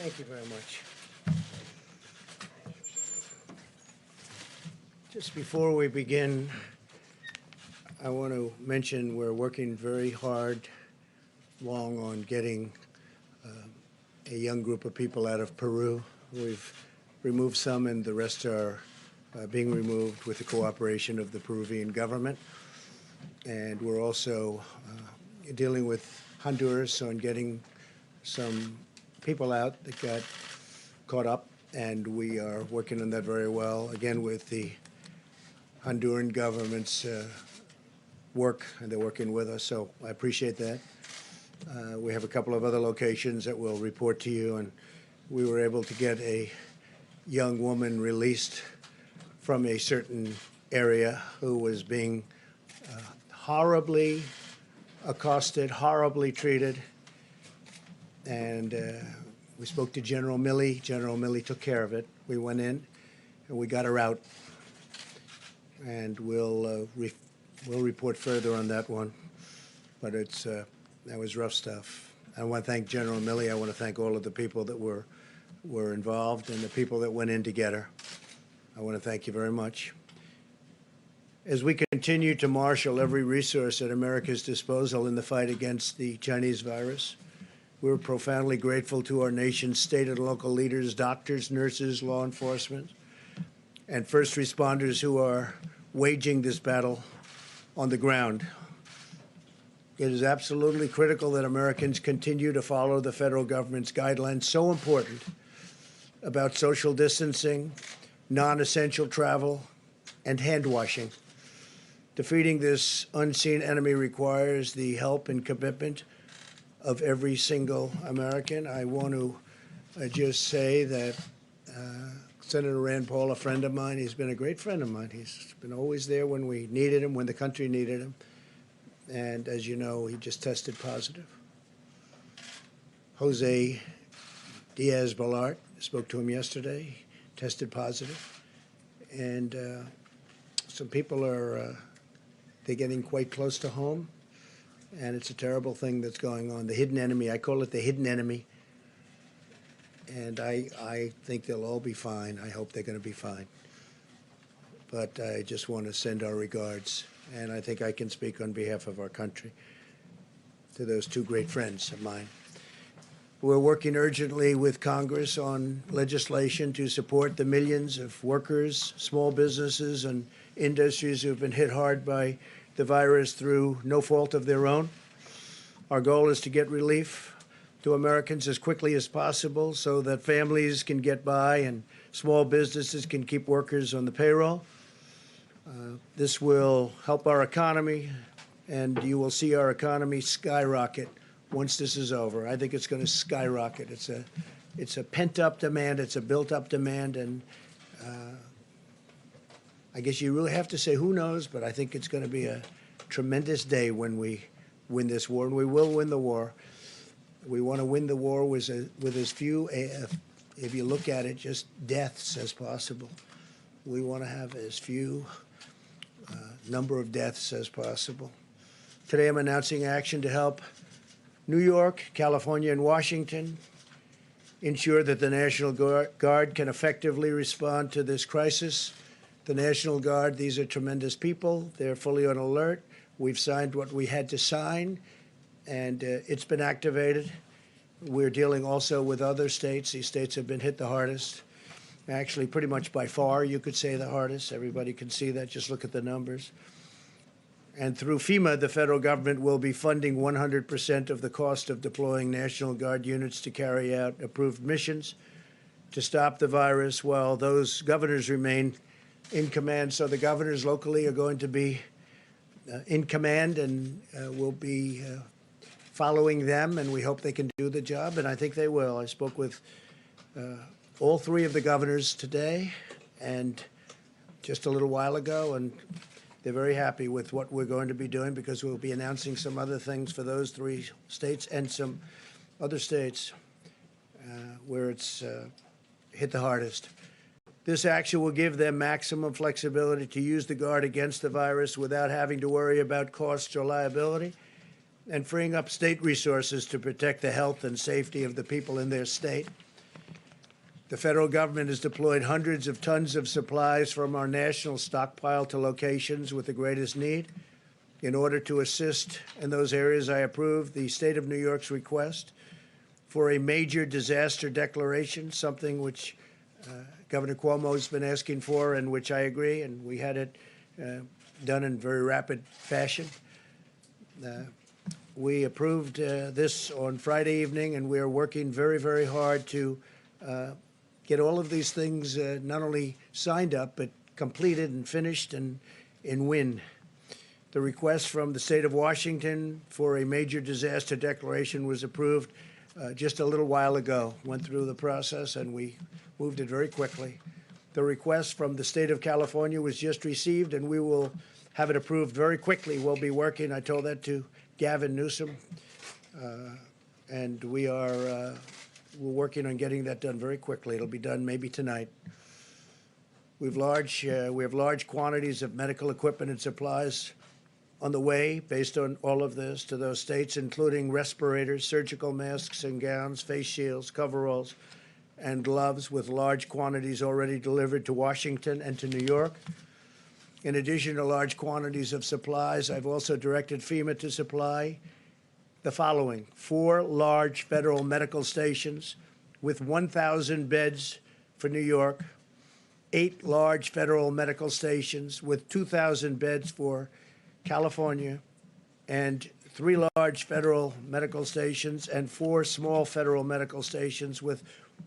Thank you very much. Just before we begin, I want to mention we're working very hard, long on getting a young group of people out of Peru. We've removed some, and the rest are being removed with the cooperation of the Peruvian government. And we're also dealing with Honduras on getting some people out that got caught up, and we are working on that very well, again, with the Honduran government's work, and they're working with us, so I appreciate that. We have a couple of other locations that we'll report to you, and we were able to get a young woman released from a certain area who was being horribly accosted, horribly treated, and we spoke to General Milley. General Milley took care of it. We went in, and we got her out, and we'll report further on that one. But it's that was rough stuff. I want to thank General Milley. I want to thank all of the people that were involved and the people that went in to get her. I want to thank you very much. As we continue to marshal every resource at America's disposal in the fight against the Chinese virus, we're profoundly grateful to our nation's state and local leaders, doctors, nurses, law enforcement, and first responders who are waging this battle on the ground. It is absolutely critical that Americans continue to follow the federal government's guidelines, so important, about social distancing, non-essential travel, and hand washing. Defeating this unseen enemy requires the help and commitment of every single American. I want to just say that Senator Rand Paul, a friend of mine, he's been a great friend of mine. He's been always there when we needed him, when the country needed him. And as you know, he just tested positive. Jose Diaz-Balart, spoke to him yesterday, tested positive. And some people are they're getting quite close to home. And it's a terrible thing that's going on. The hidden enemy, I call it the hidden enemy. And I think they'll all be fine. I hope they're going to be fine. But I just want to send our regards, and I think I can speak on behalf of our country, to those two great friends of mine. We're working urgently with Congress on legislation to support the millions of workers, small businesses, and industries who have been hit hard by the virus through no fault of their own. Our goal is to get relief to Americans as quickly as possible so that families can get by and small businesses can keep workers on the payroll. This will help our economy, and you will see our economy skyrocket once this is over. I think it's going to skyrocket. It's a pent-up demand. It's a built-up demand, and I guess you really have to say who knows, but I think it's going to be a tremendous day when we win this war, and we will win the war. We want to win the war with as few, if you look at it, just deaths as possible. We want to have as few number of deaths as possible. Today I'm announcing action to help New York, California, and Washington ensure that the National Guard can effectively respond to this crisis. The National Guard, these are tremendous people. They're fully on alert. We've signed what we had to sign, and it's been activated. We're dealing also with other states. These states have been hit the hardest. Actually, pretty much by far, you could say the hardest. Everybody can see that. Just look at the numbers. And through FEMA, the federal government will be funding 100% of the cost of deploying National Guard units to carry out approved missions to stop the virus while those governors remain in command. So the governors locally are going to be in command, and we'll be following them, and we hope they can do the job, and I think they will. I spoke with all three of the governors today and just a little while ago, and they're very happy with what we're going to be doing because we'll be announcing some other things for those three states and some other states where it's hit the hardest. This action will give them maximum flexibility to use the Guard against the virus without having to worry about costs or liability, and freeing up state resources to protect the health and safety of the people in their state. The federal government has deployed hundreds of tons of supplies from our national stockpile to locations with the greatest need. In order to assist in those areas, I approved the state of New York's request for a major disaster declaration, something which Governor Cuomo has been asking for and which I agree, and we had it done in very rapid fashion. We approved this on Friday evening, and we are working very, very hard to get all of these things not only signed up, but completed and finished and in win. The request from the state of Washington for a major disaster declaration was approved just a little while ago, went through the process, and we moved it very quickly. The request from the state of California was just received, and we will have it approved very quickly. We'll be working, I told that to Gavin Newsom, and we're working on getting that done very quickly. It'll be done maybe tonight. We have large quantities of medical equipment and supplies on the way based on all of this to those states, including respirators, surgical masks and gowns, face shields, coveralls, and gloves, with large quantities already delivered to Washington and to New York. In addition to large quantities of supplies, I've also directed FEMA to supply the following: 4 large federal medical stations with 1,000 beds for New York, 8 large federal medical stations with 2,000 beds for California, and 3 large federal medical stations and 4 small federal medical stations with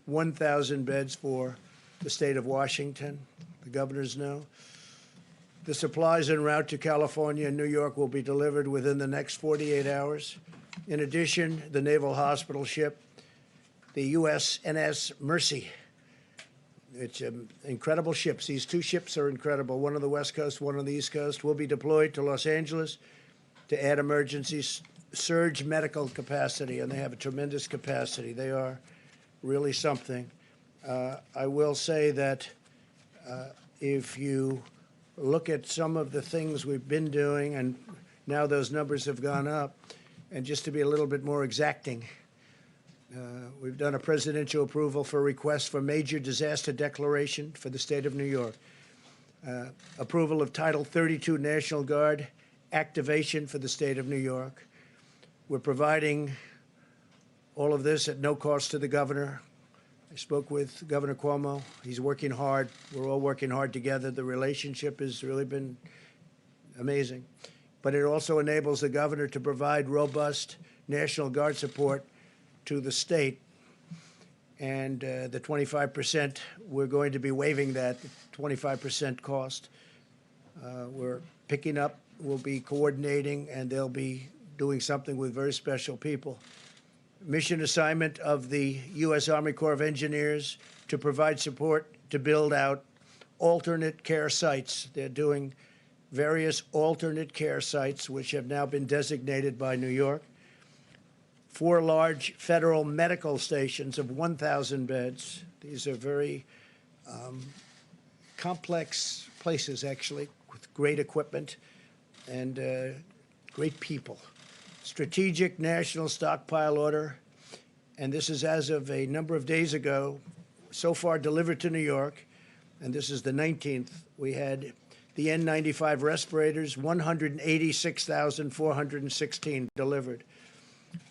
1,000 beds for the state of Washington. The governors know. The supplies en route to California and New York will be delivered within the next 48 hours. In addition, the naval hospital ship, the USNS Mercy. It's incredible ships. These 2 ships are incredible, one on the West Coast, one on the East Coast, will be deployed to Los Angeles to add emergency surge medical capacity, and they have a tremendous capacity. They are really something. I will say that if you look at some of the things we've been doing, and now those numbers have gone up, and just to be a little bit more exacting, we've done a presidential approval for a request for major disaster declaration for the state of New York. Approval of Title 32 National Guard activation for the state of New York. We're providing all of this at no cost to the governor. I spoke with Governor Cuomo. He's working hard. We're all working hard together. The relationship has really been amazing. But it also enables the governor to provide robust National Guard support to the state. And the 25%, we're going to be waiving that 25% cost. We're picking up, we'll be coordinating, and they'll be doing something with very special people. Mission assignment of the U.S. Army Corps of Engineers to provide support to build out alternate care sites. They're doing various alternate care sites, which have now been designated by New York. 4 large federal medical stations of 1,000 beds. These are very complex places, actually, with great equipment and great people. Strategic National Stockpile Order, and this is as of a number of days ago, so far delivered to New York, and this is the 19th. We had the N95 respirators, 186,416 delivered.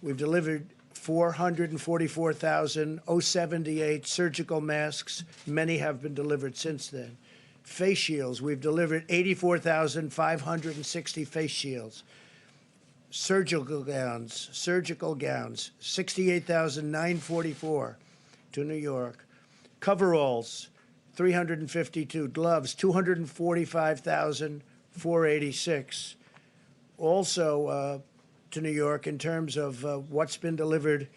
We've delivered 444,078 surgical masks. Many have been delivered since then. Face shields, we've delivered 84,560 face shields. Surgical gowns, 68,944 to New York. Coveralls, 352. Gloves, 245,486. Also to New York, in terms of what's been delivered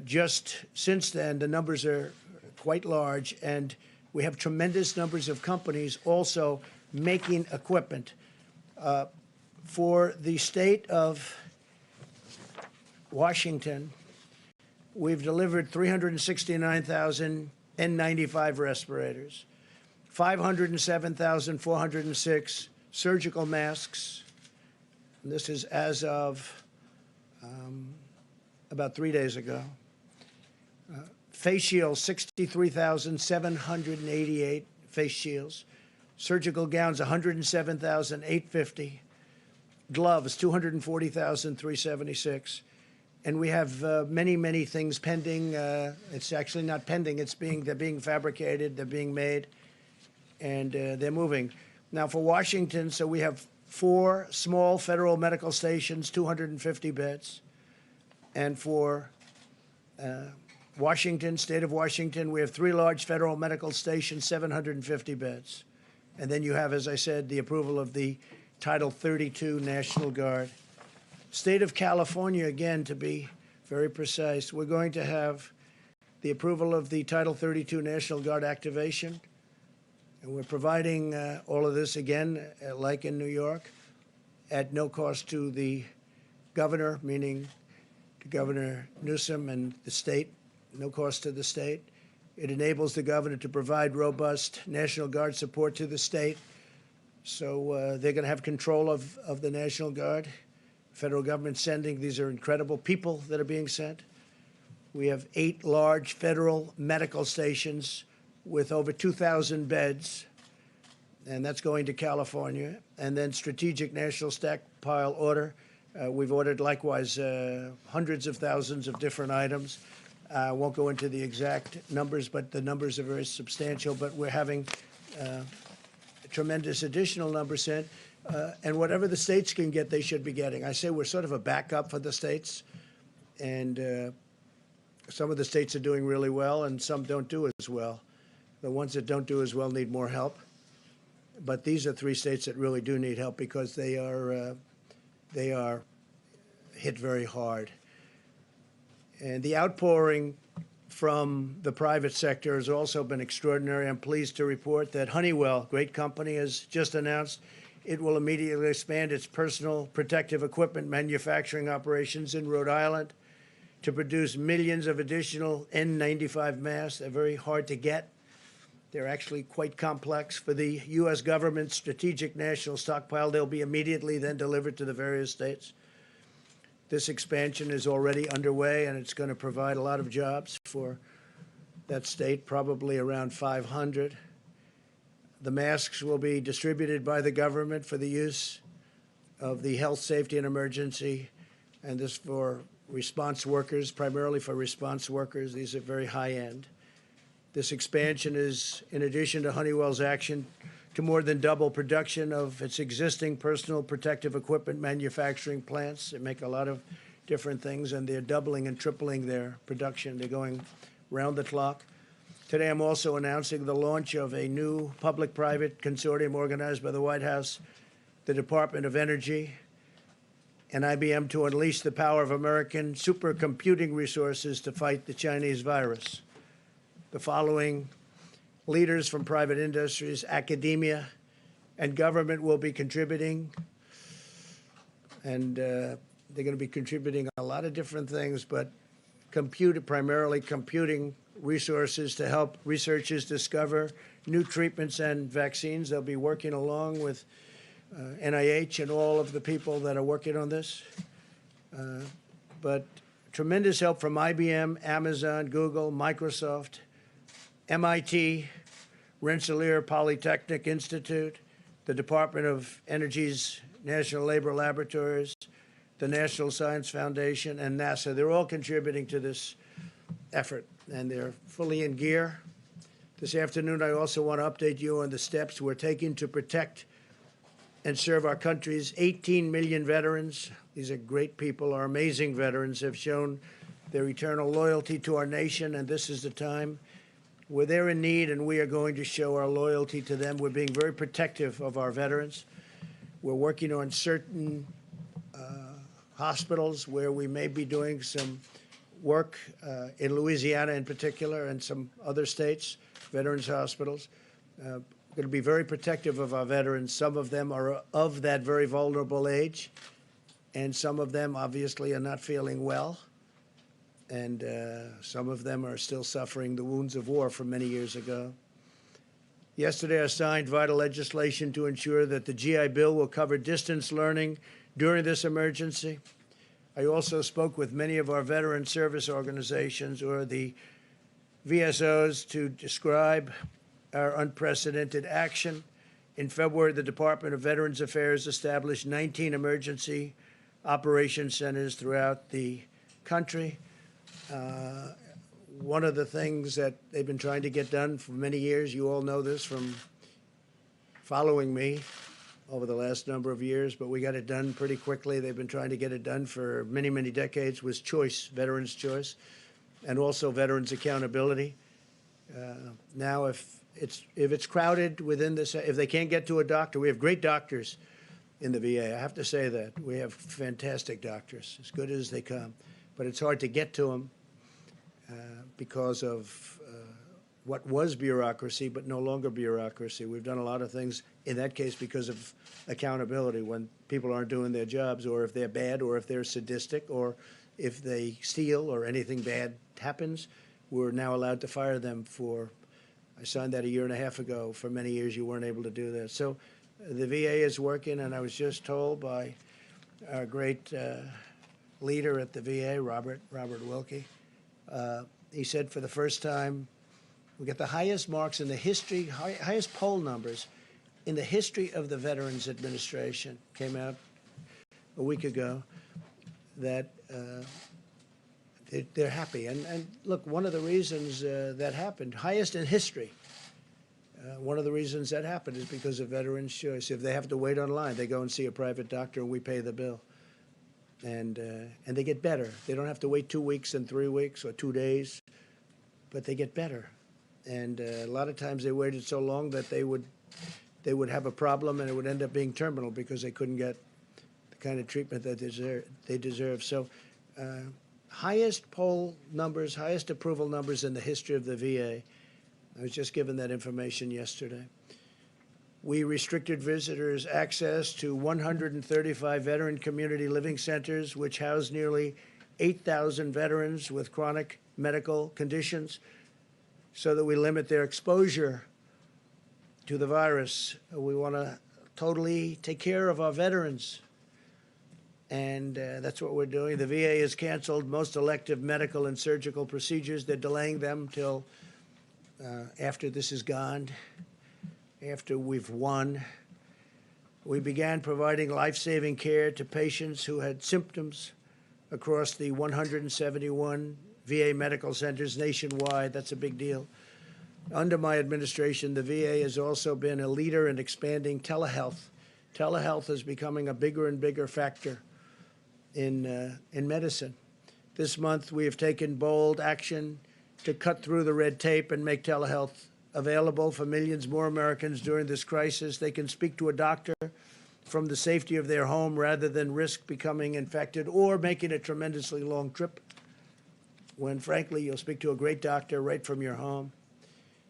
just since then, the numbers are quite large, and we have tremendous numbers of companies also making equipment. For the state of Washington, we've delivered 369,000 N95 respirators, 507,406 surgical masks. And this is as of about 3 days ago. face shields, 63,788 face shields. Surgical gowns, 107,850. Gloves, 240,376. And we have many, many things pending. It's actually not pending. They're being fabricated. They're being made, and they're moving. Now for Washington, so we have 4 small federal medical stations, 250 beds, and for Washington, state of Washington, we have 3 large federal medical stations, 750 beds, and then you have, as I said, the approval of the Title 32 National Guard. State of California, again, to be very precise, we're going to have the approval of the Title 32 National Guard activation. And we're providing all of this, again, like in New York, at no cost to the governor, meaning to Governor Newsom and the state, no cost to the state. It enables the governor to provide robust National Guard support to the state. So they're going to have control of the National Guard. Federal government sending, these are incredible people that are being sent. We have 8 large federal medical stations with over 2,000 beds, and that's going to California. And then strategic national stockpile order. We've ordered likewise hundreds of thousands of different items. I won't go into the exact numbers, but the numbers are very substantial. But we're having a tremendous additional numbers sent. And whatever the states can get, they should be getting. I say we're sort of a backup for the states. And some of the states are doing really well, and some don't do as well. The ones that don't do as well need more help. But these are 3 states that really do need help because they are hit very hard. And the outpouring from the private sector has also been extraordinary. I'm pleased to report that Honeywell, great company, has just announced it will immediately expand its personal protective equipment manufacturing operations in Rhode Island to produce millions of additional N95 masks. They're very hard to get. They're actually quite complex. For the U.S. government's strategic national stockpile, they'll be immediately then delivered to the various states. This expansion is already underway, and it's going to provide a lot of jobs for that state, probably around 500. The masks will be distributed by the government for the use of the health, safety, and emergency, and this for response workers, primarily for response workers. These are very high-end. This expansion is in addition to Honeywell's action to more than double production of its existing personal protective equipment manufacturing plants. They make a lot of different things, and they're doubling and tripling their production. They're going round the clock. Today, I'm also announcing the launch of a new public-private consortium organized by the White House, the Department of Energy, and IBM to unleash the power of American supercomputing resources to fight the Chinese virus. The following leaders from private industries, academia, and government will be contributing, and they're going to be contributing a lot of different things, but primarily computing resources to help researchers discover new treatments and vaccines. They'll be working along with NIH and all of the people that are working on this. But tremendous help from IBM, Amazon, Google, Microsoft, MIT, Rensselaer Polytechnic Institute, the Department of Energy's National Labor Laboratories, the National Science Foundation, and NASA. They're all contributing to this effort, and they're fully in gear. This afternoon, I also want to update you on the steps we're taking to protect and serve our country's 18 million veterans. These are great people. Our amazing veterans have shown their eternal loyalty to our nation, and this is the time where they're in need, and we are going to show our loyalty to them. We're being very protective of our veterans. We're working on certain hospitals where we may be doing some work in Louisiana in particular and some other states, veterans hospitals. We're going to be very protective of our veterans. Some of them are of that very vulnerable age, and some of them obviously are not feeling well, and some of them are still suffering the wounds of war from many years ago. Yesterday, I signed vital legislation to ensure that the GI Bill will cover distance learning during this emergency. I also spoke with many of our veteran service organizations, or the VSOs to describe our unprecedented action. In February, the Department of Veterans Affairs established 19 emergency operation centers throughout the country. One of the things that they've been trying to get done for many years, you all know this from following me over the last number of years, but we got it done pretty quickly. They've been trying to get it done for many, many decades, was choice, veterans' choice, and also veterans' accountability. Now, if it's crowded within this, if they can't get to a doctor, we have great doctors in the VA. I have to say that. We have fantastic doctors, as good as they come. But it's hard to get to them because of what was bureaucracy, but no longer bureaucracy. We've done a lot of things, in that case, because of accountability. When people aren't doing their jobs, or if they're bad, or if they're sadistic, or if they steal, or anything bad happens, we're now allowed to fire them for, I signed that a year and a half ago. For many years, you weren't able to do that. So the VA is working, and I was just told by our great leader at the VA, Robert Wilkie, he said for the first time, we get the highest marks in the history, highest poll numbers in the history of the Veterans Administration. Came out a week ago that they're happy. And look, one of the reasons that happened, highest in history, one of the reasons that happened is because of veterans' choice. If they have to wait online, they go and see a private doctor and we pay the bill. And they get better. They don't have to wait 2 weeks and 3 weeks or 2 days, but they get better. And a lot of times they waited so long that they would have a problem and it would end up being terminal because they couldn't get the kind of treatment that they deserve. So highest poll numbers, highest approval numbers in the history of the VA. I was just given that information yesterday. We restricted visitors' access to 135 veteran community living centers, which house nearly 8,000 veterans with chronic medical conditions, so that we limit their exposure to the virus. We want to totally take care of our veterans, and that's what we're doing. The VA has canceled most elective medical and surgical procedures. They're delaying them till after this is gone, after we've won. We began providing life-saving care to patients who had symptoms across the 171 VA medical centers nationwide. That's a big deal. Under my administration, the VA has also been a leader in expanding telehealth. Telehealth is becoming a bigger and bigger factor in medicine. This month, we have taken bold action to cut through the red tape and make telehealth available for millions more Americans during this crisis. They can speak to a doctor from the safety of their home rather than risk becoming infected or making a tremendously long trip, when, frankly, you'll speak to a great doctor right from your home.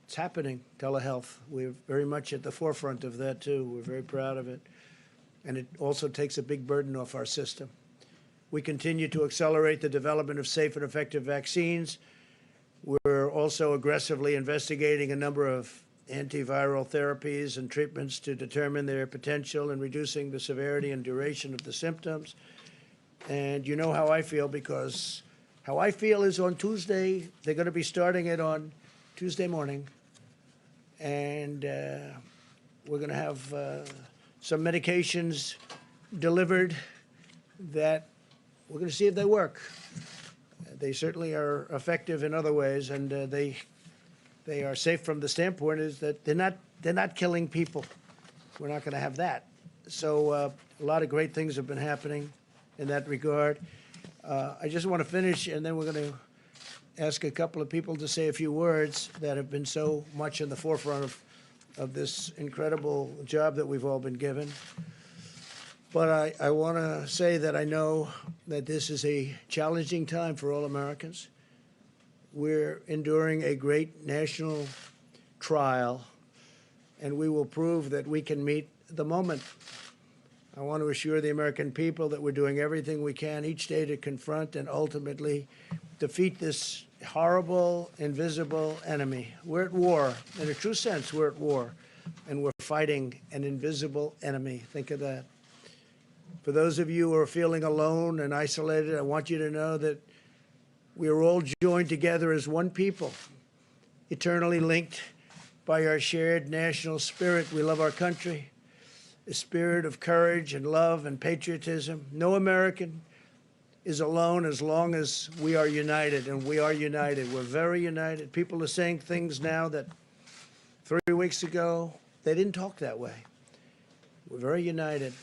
It's happening, telehealth. We're very much at the forefront of that, too. We're very proud of it. And it also takes a big burden off our system. We continue to accelerate the development of safe and effective vaccines. We're also aggressively investigating a number of antiviral therapies and treatments to determine their potential in reducing the severity and duration of the symptoms. And you know how I feel, because how I feel is on Tuesday, they're going to be starting it on Tuesday morning. And we're going to have some medications delivered that we're going to see if they work. They certainly are effective in other ways, and they are safe from the standpoint is that they're not killing people. We're not going to have that. So a lot of great things have been happening in that regard. I just want to finish, and then we're going to ask a couple of people to say a few words that have been so much in the forefront of this incredible job that we've all been given. But I want to say that I know that this is a challenging time for all Americans. We're enduring a great national trial, and we will prove that we can meet the moment. I want to assure the American people that we're doing everything we can each day to confront and ultimately defeat this horrible, invisible enemy. We're at war. In a true sense, we're at war, and we're fighting an invisible enemy. Think of that. For those of you who are feeling alone and isolated, I want you to know that we are all joined together as one people eternally linked by our shared national spirit. We love our country, a spirit of courage and love and patriotism. No American is alone as long as we are united, and we are united. We're very united. People are saying things now that 3 weeks ago, they didn't talk that way. We're very united.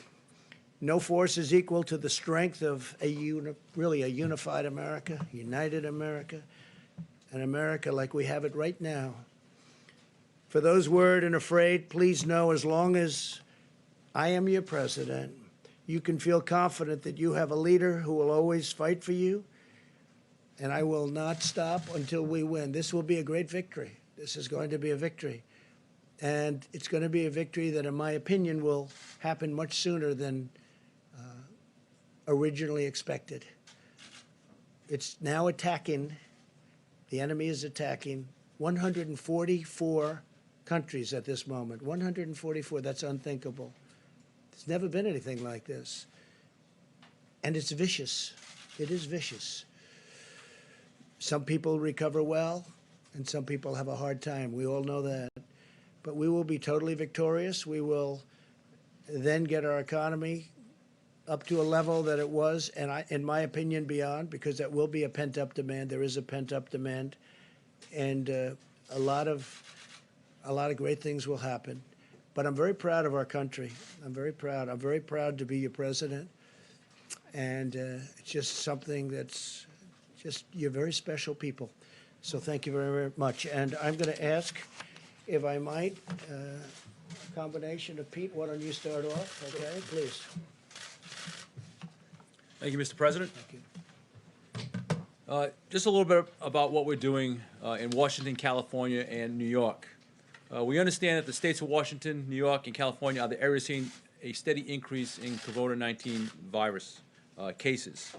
No force is equal to the strength of really a unified America, united America, an America like we have it right now. For those worried and afraid, please know as long as I am your president, you can feel confident that you have a leader who will always fight for you, and I will not stop until we win. This will be a great victory. This is going to be a victory. And it's going to be a victory that, in my opinion, will happen much sooner than originally expected. It's now attacking, the enemy is attacking 144 countries at this moment. 144, that's unthinkable. There's never been anything like this. And it's vicious. It is vicious. Some people recover well, and some people have a hard time. We all know that. But we will be totally victorious. We will then get our economy up to a level that it was, and in my opinion, beyond, because that will be a pent-up demand. There is a pent-up demand, and a lot of great things will happen. But I'm very proud of our country. I'm very proud. I'm very proud to be your president, and it's just something that's just, you're very special people. So thank you very, very much. And I'm going to ask, if I might, a combination of Pete. Why don't you start off? Okay, please. Thank you, Mr. President. Thank you. Just a little bit about what we're doing in Washington, California, and New York. We understand that the states of Washington, New York, and California are the areas seeing a steady increase in COVID-19 virus cases.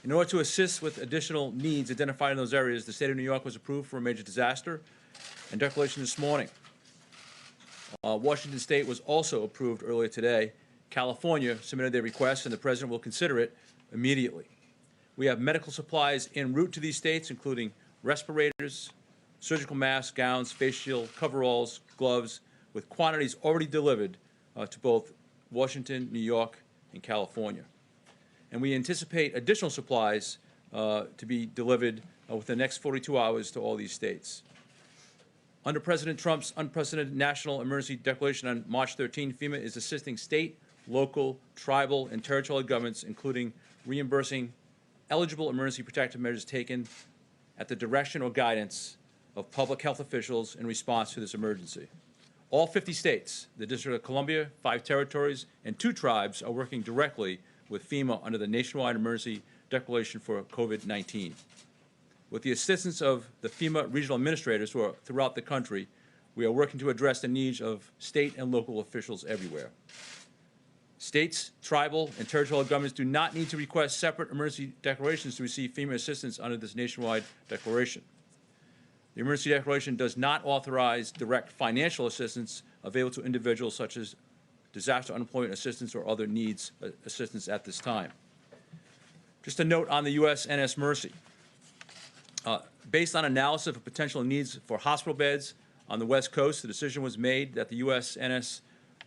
In order to assist with additional needs identified in those areas, the state of New York was approved for a major disaster and declaration this morning. Washington State was also approved earlier today. California submitted their request, and the President will consider it immediately. We have medical supplies en route to these states, including respirators, surgical masks, gowns, face shield, coveralls, gloves, with quantities already delivered to both Washington, New York, and California. And we anticipate additional supplies to be delivered within the next 42 hours to all these states. Under President Trump's unprecedented national emergency declaration on March 13, FEMA is assisting state, local, tribal, and territorial governments, including reimbursing eligible emergency protective measures taken at the direction or guidance of public health officials in response to this emergency. All 50 states, the District of Columbia, 5 territories, and 2 tribes are working directly with FEMA under the nationwide emergency declaration for COVID-19. With the assistance of the FEMA regional administrators who are throughout the country, we are working to address the needs of state and local officials everywhere. States, tribal, and territorial governments do not need to request separate emergency declarations to receive FEMA assistance under this nationwide declaration. The emergency declaration does not authorize direct financial assistance available to individuals such as disaster unemployment assistance or other needs assistance at this time. Just a note on the USNS Mercy. Based on analysis of potential needs for hospital beds on the West Coast, the decision was made that the USNS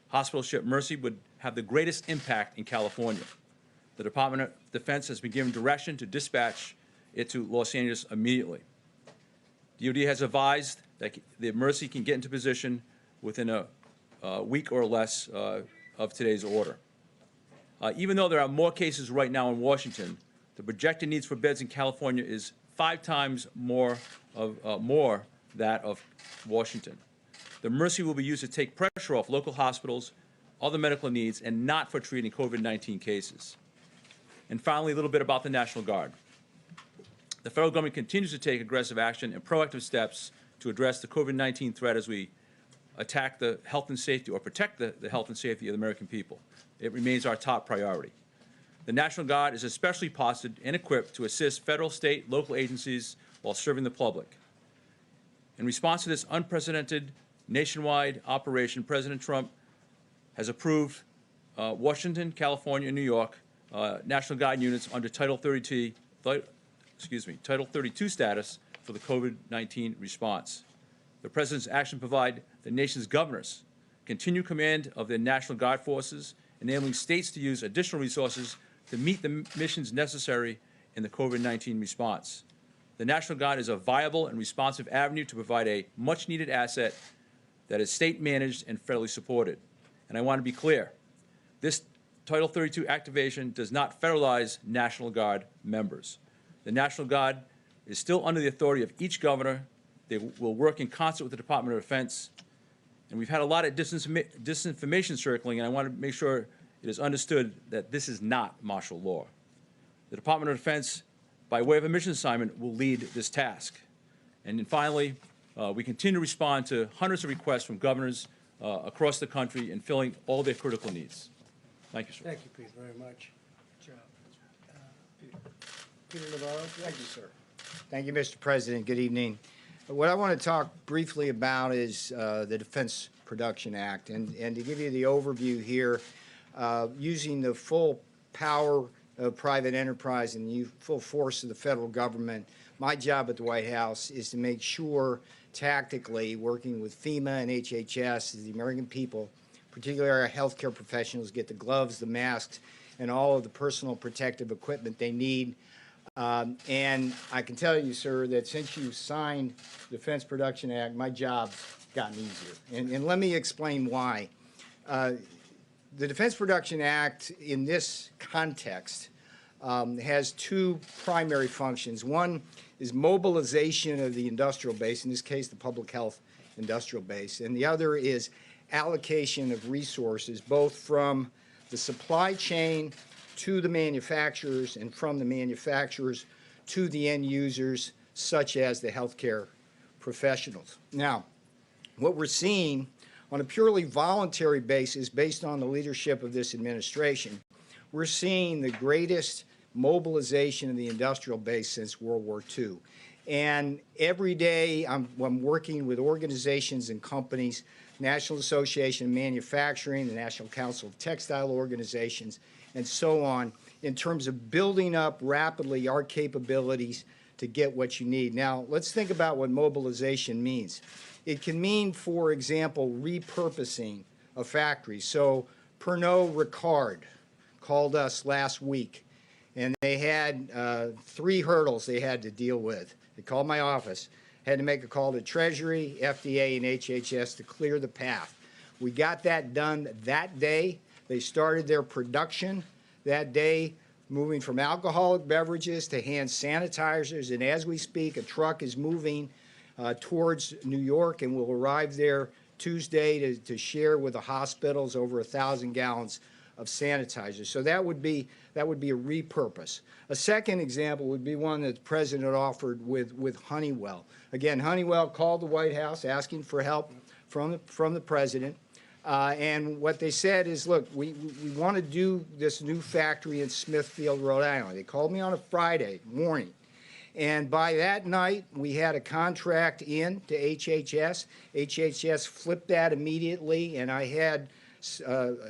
hospital ship Mercy would have the greatest impact in California. The Department of Defense has been given direction to dispatch it to Los Angeles immediately. DoD has advised that the Mercy can get into position within a week or less of today's order. Even though there are more cases right now in Washington, the projected needs for beds in California is 5 times more that of Washington. The Mercy will be used to take pressure off local hospitals, other medical needs, and not for treating COVID-19 cases. And finally, a little bit about the National Guard. The federal government continues to take aggressive action and proactive steps to address the COVID-19 threat as we attack the health and safety, or protect the health and safety of the American people. It remains our top priority. The National Guard is especially posted and equipped to assist federal, state, local agencies while serving the public. In response to this unprecedented nationwide operation, President Trump has approved Washington, California, and New York National Guard units under Title 32 status for the COVID-19 response. The President's action provide the nation's governors continued command of their National Guard forces, enabling states to use additional resources to meet the missions necessary in the COVID-19 response. The National Guard is a viable and responsive avenue to provide a much-needed asset that is state-managed and federally supported. And I want to be clear, this Title 32 activation does not federalize National Guard members. The National Guard is still under the authority of each governor. They will work in concert with the Department of Defense. And we've had a lot of disinformation circling, and I want to make sure it is understood that this is not martial law. The Department of Defense, by way of a mission assignment, will lead this task. And then finally, we continue to respond to hundreds of requests from governors across the country in filling all their critical needs. Thank you, sir. Thank you, Pete, very much. Peter Navarro? Thank you, sir. Thank you, Mr. President. Good evening. What I want to talk briefly about is the Defense Production Act. And to give you the overview here, using the full power of private enterprise and the full force of the federal government, my job at the White House is to make sure tactically, working with FEMA and HHS, the American people, particularly our healthcare professionals, get the gloves, the masks, and all of the personal protective equipment they need. And I can tell you, sir, that since you signed the Defense Production Act, my job's gotten easier. And let me explain why. The Defense Production Act, in this context, has two primary functions. One is mobilization of the industrial base, in this case, the public health industrial base, and the other is allocation of resources, both from the supply chain to the manufacturers and from the manufacturers to the end users, such as the healthcare professionals. Now, what we're seeing on a purely voluntary basis, based on the leadership of this administration, we're seeing the greatest mobilization of the industrial base since World War II. And every day I'm working with organizations and companies, National Association of Manufacturing, the National Council of Textile Organizations, and so on, in terms of building up rapidly our capabilities to get what you need. Now, let's think about what mobilization means. It can mean, for example, repurposing a factory. So Pernod Ricard called us last week, and they had 3 hurdles they had to deal with. They called my office, had to make a call to Treasury, FDA, and HHS to clear the path. We got that done that day. They started their production that day, moving from alcoholic beverages to hand sanitizers. And as we speak, a truck is moving towards New York and will arrive there Tuesday to share with the hospitals over 1,000 gallons of sanitizer. So that would be a repurpose. A second example would be one that the President offered with Honeywell. Again, Honeywell called the White House asking for help from the President. And what they said is, look, we want to do this new factory in Smithfield, Rhode Island. They called me on a Friday morning. And by that night, we had a contract in to HHS. HHS flipped that immediately, and I had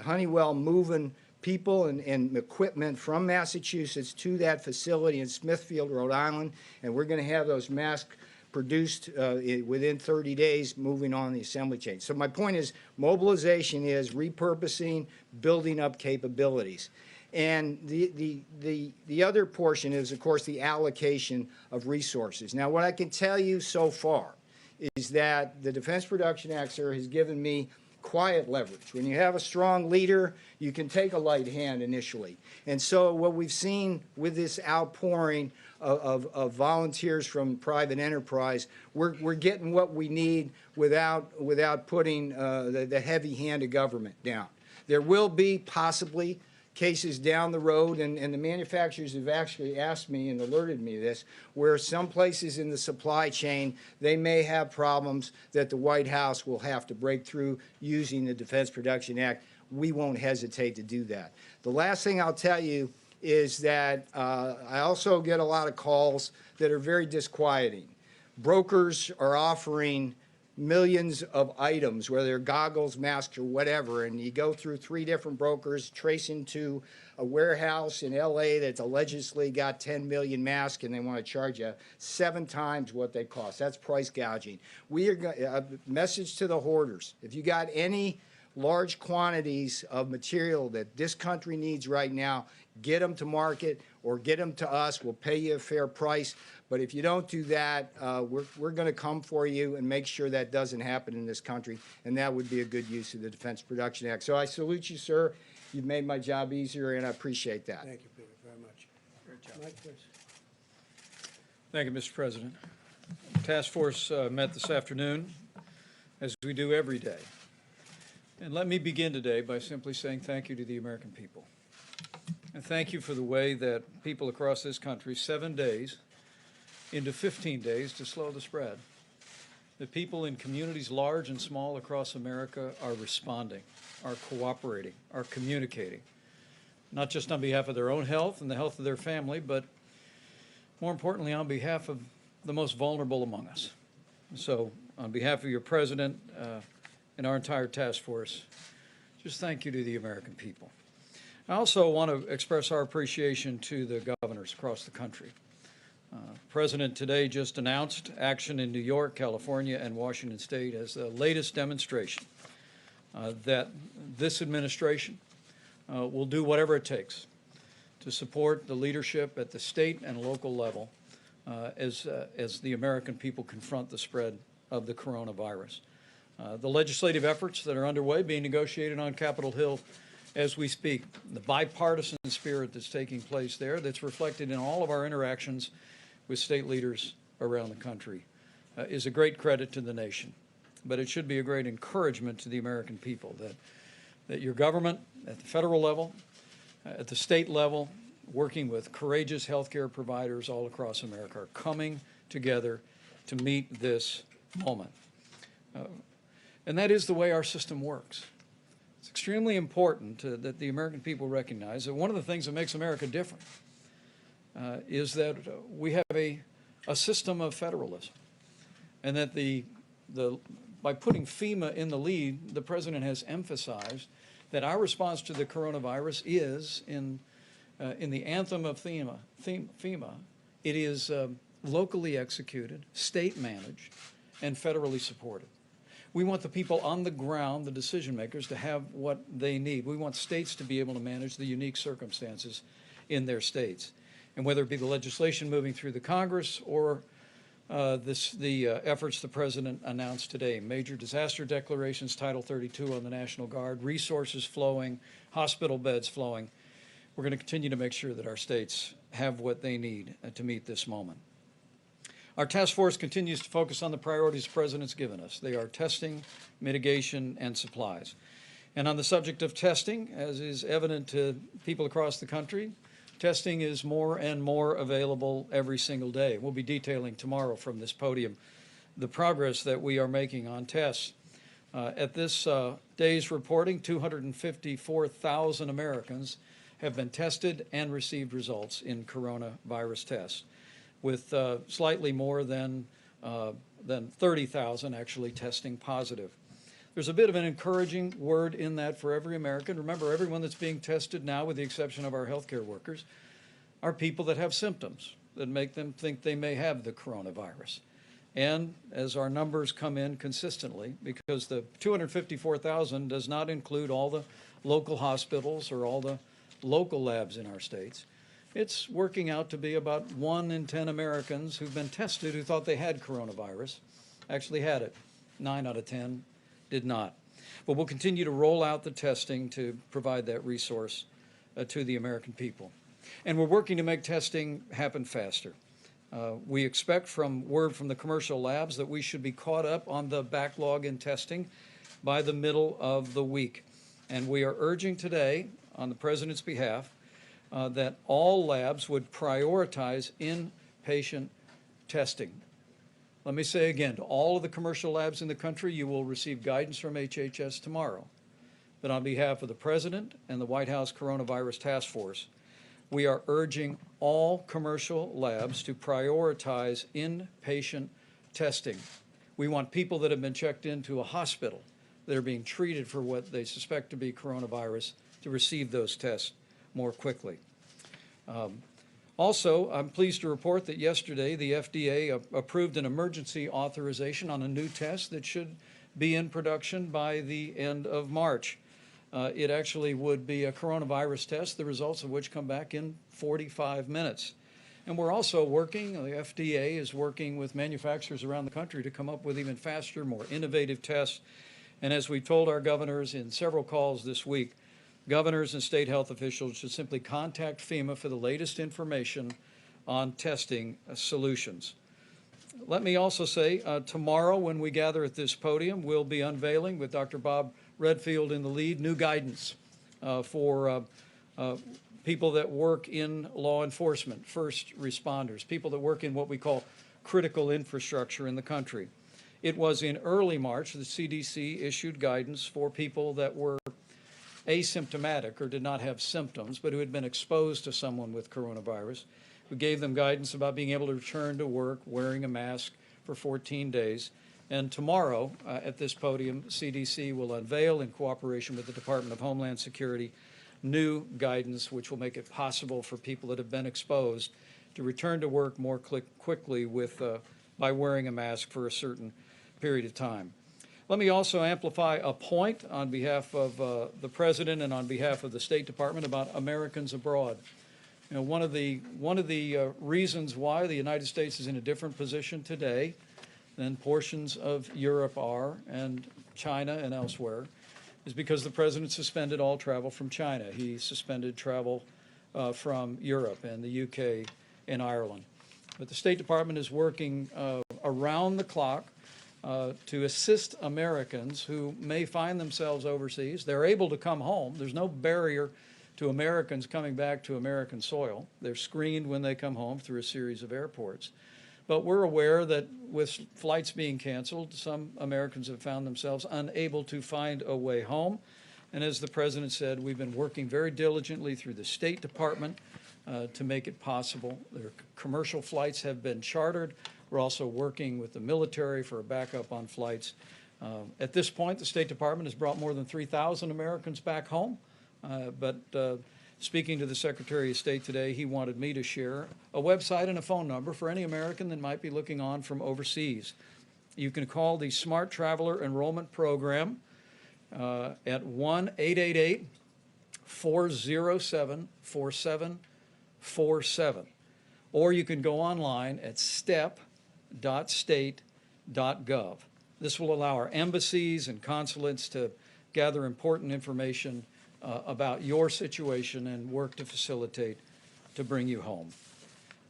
Honeywell moving people and equipment from Massachusetts to that facility in Smithfield, Rhode Island, and we're going to have those masks produced within 30 days, moving on the assembly chain. So my point is, mobilization is repurposing, building up capabilities. And the other portion is, of course, the allocation of resources. Now, what I can tell you so far is that the Defense Production Act, sir, has given me quiet leverage. When you have a strong leader, you can take a light hand initially. And so what we've seen with this outpouring of volunteers from private enterprise, we're getting what we need without putting the heavy hand of government down. There will be possibly cases down the road, and the manufacturers have actually asked me and alerted me to this, where some places in the supply chain, they may have problems that the White House will have to break through using the Defense Production Act. We won't hesitate to do that. The last thing I'll tell you is that I also get a lot of calls that are very disquieting. Brokers are offering millions of items, whether they're goggles, masks, or whatever, and you go through 3 different brokers, trace into a warehouse in LA that's allegedly got 10 million masks, and they want to charge you 7 times what they cost. That's price gouging. We are a message to the hoarders: if you got any large quantities of material that this country needs right now, get them to market or get them to us. We'll pay you a fair price. But if you don't do that, we're going to come for you and make sure that doesn't happen in this country, and that would be a good use of the Defense Production Act. So I salute you, sir. You've made my job easier, and I appreciate that. Thank you, Peter, very much. Great job. Mike, please. Thank you, Mr. President. The task force met this afternoon, as we do every day. And let me begin today by simply saying thank you to the American people. And thank you for the way that people across this country, 7 days into 15 days to slow the spread. The people in communities large and small across America are responding, are cooperating, are communicating, not just on behalf of their own health and the health of their family, but more importantly, on behalf of the most vulnerable among us. So on behalf of your president and our entire task force, just thank you to the American people. I also want to express our appreciation to the governors across the country. The President today just announced action in New York, California, and Washington State as the latest demonstration that this administration will do whatever it takes to support the leadership at the state and local level as the American people confront the spread of the coronavirus. The legislative efforts that are underway, being negotiated on Capitol Hill as we speak, the bipartisan spirit that's taking place there, that's reflected in all of our interactions with state leaders around the country, is a great credit to the nation. But it should be a great encouragement to the American people that your government at the federal level, at the state level, working with courageous healthcare providers all across America, are coming together to meet this moment. And that is the way our system works. It's extremely important that the American people recognize that one of the things that makes America different is that we have a system of federalism, and that by putting FEMA in the lead, the President has emphasized that our response to the coronavirus is, in the anthem of FEMA, it is locally executed, state managed, and federally supported. We want the people on the ground, the decision makers, to have what they need. We want states to be able to manage the unique circumstances in their states. And whether it be the legislation moving through the Congress or the efforts the President announced today, major disaster declarations, Title 32 on the National Guard, resources flowing, hospital beds flowing, we're going to continue to make sure that our states have what they need to meet this moment. Our task force continues to focus on the priorities the President's given us. They are testing, mitigation, and supplies. And on the subject of testing, as is evident to people across the country, testing is more and more available every single day. We'll be detailing tomorrow from this podium the progress that we are making on tests. At this day's reporting, 254,000 Americans have been tested and received results in coronavirus tests, with slightly more than 30,000 actually testing positive. There's a bit of an encouraging word in that for every American. Remember, everyone that's being tested now, with the exception of our healthcare workers, are people that have symptoms that make them think they may have the coronavirus. And as our numbers come in consistently, because the 254,000 does not include all the local hospitals or all the local labs in our states, it's working out to be about 1 in 10 Americans who've been tested who thought they had coronavirus actually had it. 9 out of 10 did not. But we'll continue to roll out the testing to provide that resource to the American people. And we're working to make testing happen faster. We expect from word from the commercial labs that we should be caught up on the backlog in testing by the middle of the week. And we are urging today, on the President's behalf, that all labs would prioritize inpatient testing. Let me say again, to all of the commercial labs in the country, you will receive guidance from HHS tomorrow. But on behalf of the President and the White House Coronavirus Task Force, we are urging all commercial labs to prioritize inpatient testing. We want people that have been checked into a hospital that are being treated for what they suspect to be coronavirus to receive those tests more quickly. Also, I'm pleased to report that yesterday the FDA approved an emergency authorization on a new test that should be in production by the end of March. It actually would be a coronavirus test, the results of which come back in 45 minutes. And we're also working, the FDA is working with manufacturers around the country to come up with even faster, more innovative tests. And as we told our governors in several calls this week, governors and state health officials should simply contact FEMA for the latest information on testing solutions. Let me also say, tomorrow when we gather at this podium, we'll be unveiling, with Dr. Bob Redfield in the lead, new guidance for people that work in law enforcement, first responders, people that work in what we call critical infrastructure in the country. It was in early March the CDC issued guidance for people that were asymptomatic or did not have symptoms, but who had been exposed to someone with coronavirus. We gave them guidance about being able to return to work wearing a mask for 14 days. And tomorrow at this podium, CDC will unveil, in cooperation with the Department of Homeland Security, new guidance which will make it possible for people that have been exposed to return to work more quickly by wearing a mask for a certain period of time. Let me also amplify a point on behalf of the President and on behalf of the State Department about Americans abroad. You know, one of the reasons why the United States is in a different position today than portions of Europe are, and China and elsewhere, is because the President suspended all travel from China. He suspended travel from Europe and the UK and Ireland. But the State Department is working around the clock to assist Americans who may find themselves overseas. They're able to come home. There's no barrier to Americans coming back to American soil. They're screened when they come home through a series of airports. But we're aware that with flights being canceled, some Americans have found themselves unable to find a way home. And as the President said, we've been working very diligently through the State Department to make it possible. Their commercial flights have been chartered. We're also working with the military for a backup on flights. At this point, the State Department has brought more than 3,000 Americans back home. But speaking to the Secretary of State today, he wanted me to share a website and a phone number for any American that might be looking on from overseas. You can call the Smart Traveler Enrollment Program at 1-888-407-4747. Or you can go online at step.state.gov. This will allow our embassies and consulates to gather important information about your situation and work to facilitate to bring you home.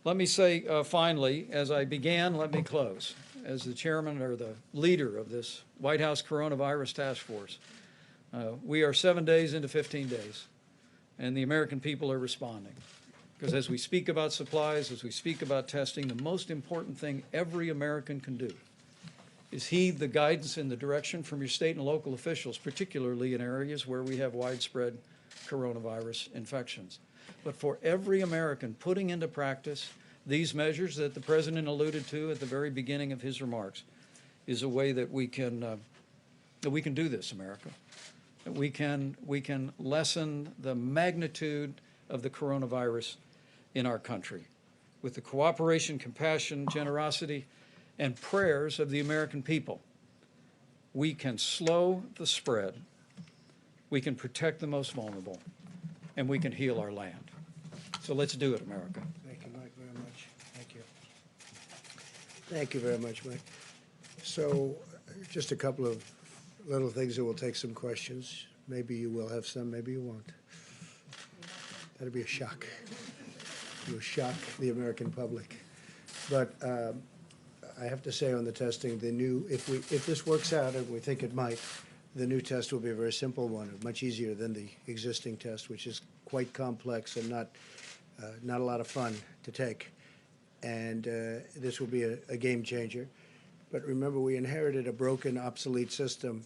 Let me say finally, as I began, let me close. As the chairman or the leader of this White House Coronavirus Task Force, we are 7 days into 15 days, and the American people are responding. Because as we speak about supplies, as we speak about testing, the most important thing every American can do is heed the guidance and the direction from your state and local officials, particularly in areas where we have widespread coronavirus infections. But for every American putting into practice these measures that the President alluded to at the very beginning of his remarks is a way that we can do this, America. That we can lessen the magnitude of the coronavirus in our country with the cooperation, compassion, generosity, and prayers of the American people. We can slow the spread, we can protect the most vulnerable, and we can heal our land. So let's do it, America. Thank you, Mike, very much. Thank you. Thank you very much, Mike. So just a couple of little things that will take some questions. Maybe you will have some, maybe you won't. That'll be a shock. You'll shock the American public. But I have to say on the testing, if this works out, and we think it might, the new test will be a very simple one, much easier than the existing test, which is quite complex and not a lot of fun to take. And this will be a game changer. But remember, we inherited a broken, obsolete system.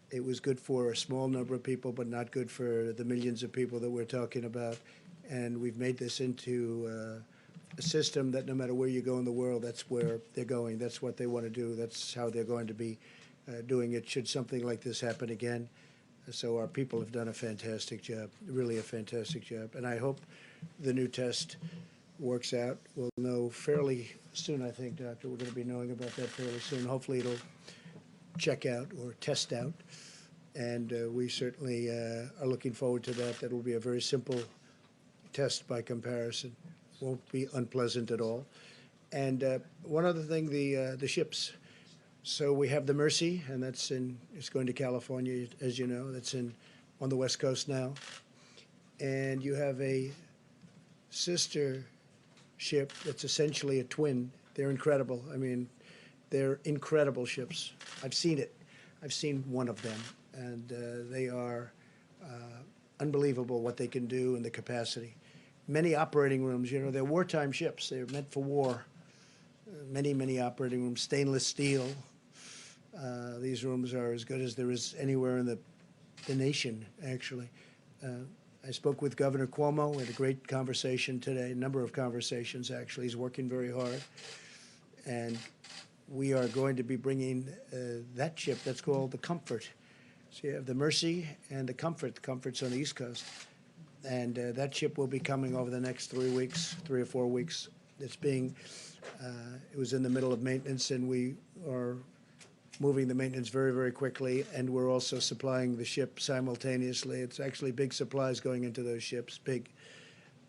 It was good for a small number of people, but not good for the millions of people that we're talking about. And we've made this into a system that no matter where you go in the world, that's where they're going. That's what they want to do. That's how they're going to be doing it should something like this happen again. So our people have done a fantastic job, really a fantastic job. And I hope the new test works out. We'll know fairly soon, I think, Doctor. We're going to be knowing about that fairly soon. Hopefully it'll check out or test out. And we certainly are looking forward to that. That will be a very simple test by comparison. Won't be unpleasant at all. And one other thing, the ships. So we have the Mercy, and it's going to California, as you know. That's on the West Coast now. And you have a sister ship that's essentially a twin. They're incredible. I mean, they're incredible ships. I've seen it. I've seen one of them, and they are unbelievable what they can do and the capacity. Many operating rooms, they're wartime ships. They're meant for war. Many, many operating rooms, stainless steel. These rooms are as good as there is anywhere in the nation, actually. I spoke with Governor Cuomo. We had a great conversation today, a number of conversations, actually. He's working very hard. And we are going to be bringing that ship that's called the Comfort. So you have the Mercy and the Comfort. The Comfort's on the East Coast. And that ship will be coming over the next 3 weeks, 3 or 4 weeks. It was in the middle of maintenance, and we are moving the maintenance very, very quickly, and we're also supplying the ship simultaneously. It's actually big supplies going into those ships, big.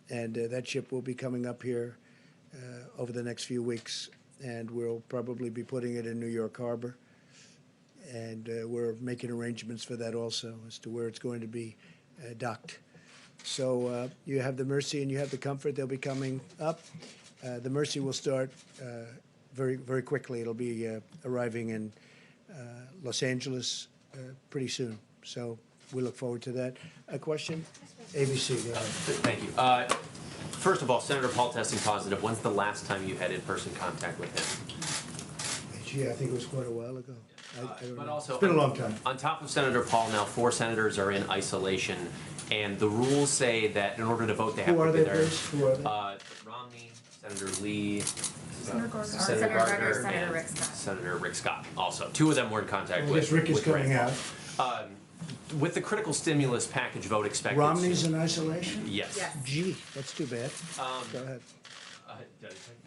And that ship will be coming up here over the next few weeks, and we'll probably be putting it in New York Harbor. And we're making arrangements for that also as to where it's going to be docked. So you have the Mercy and you have the Comfort. They'll be coming up. The Mercy will start very, very quickly. It'll be arriving in Los Angeles pretty soon. So we look forward to that. A question? ABC, go ahead. Thank you. First of all, Senator Paul testing positive. When's the last time you had in-person contact with him? Gee, I think it was quite a while ago. I don't But know. also, It's been a long time. On top of Senator Paul, now 4 senators are in isolation, and the rules say that in order to vote, they have Who to are be they, there. please? Who are they? Romney, Senator Lee, Senator Gardner, Senator Gardner, Senator and Rick Scott. Senator Rick Scott. Also, 2 of them were in contact I with. guess Rick is with coming out. With the critical stimulus package vote expected. Romney's in isolation? Yes. Yes. Gee, that's too bad. Go ahead.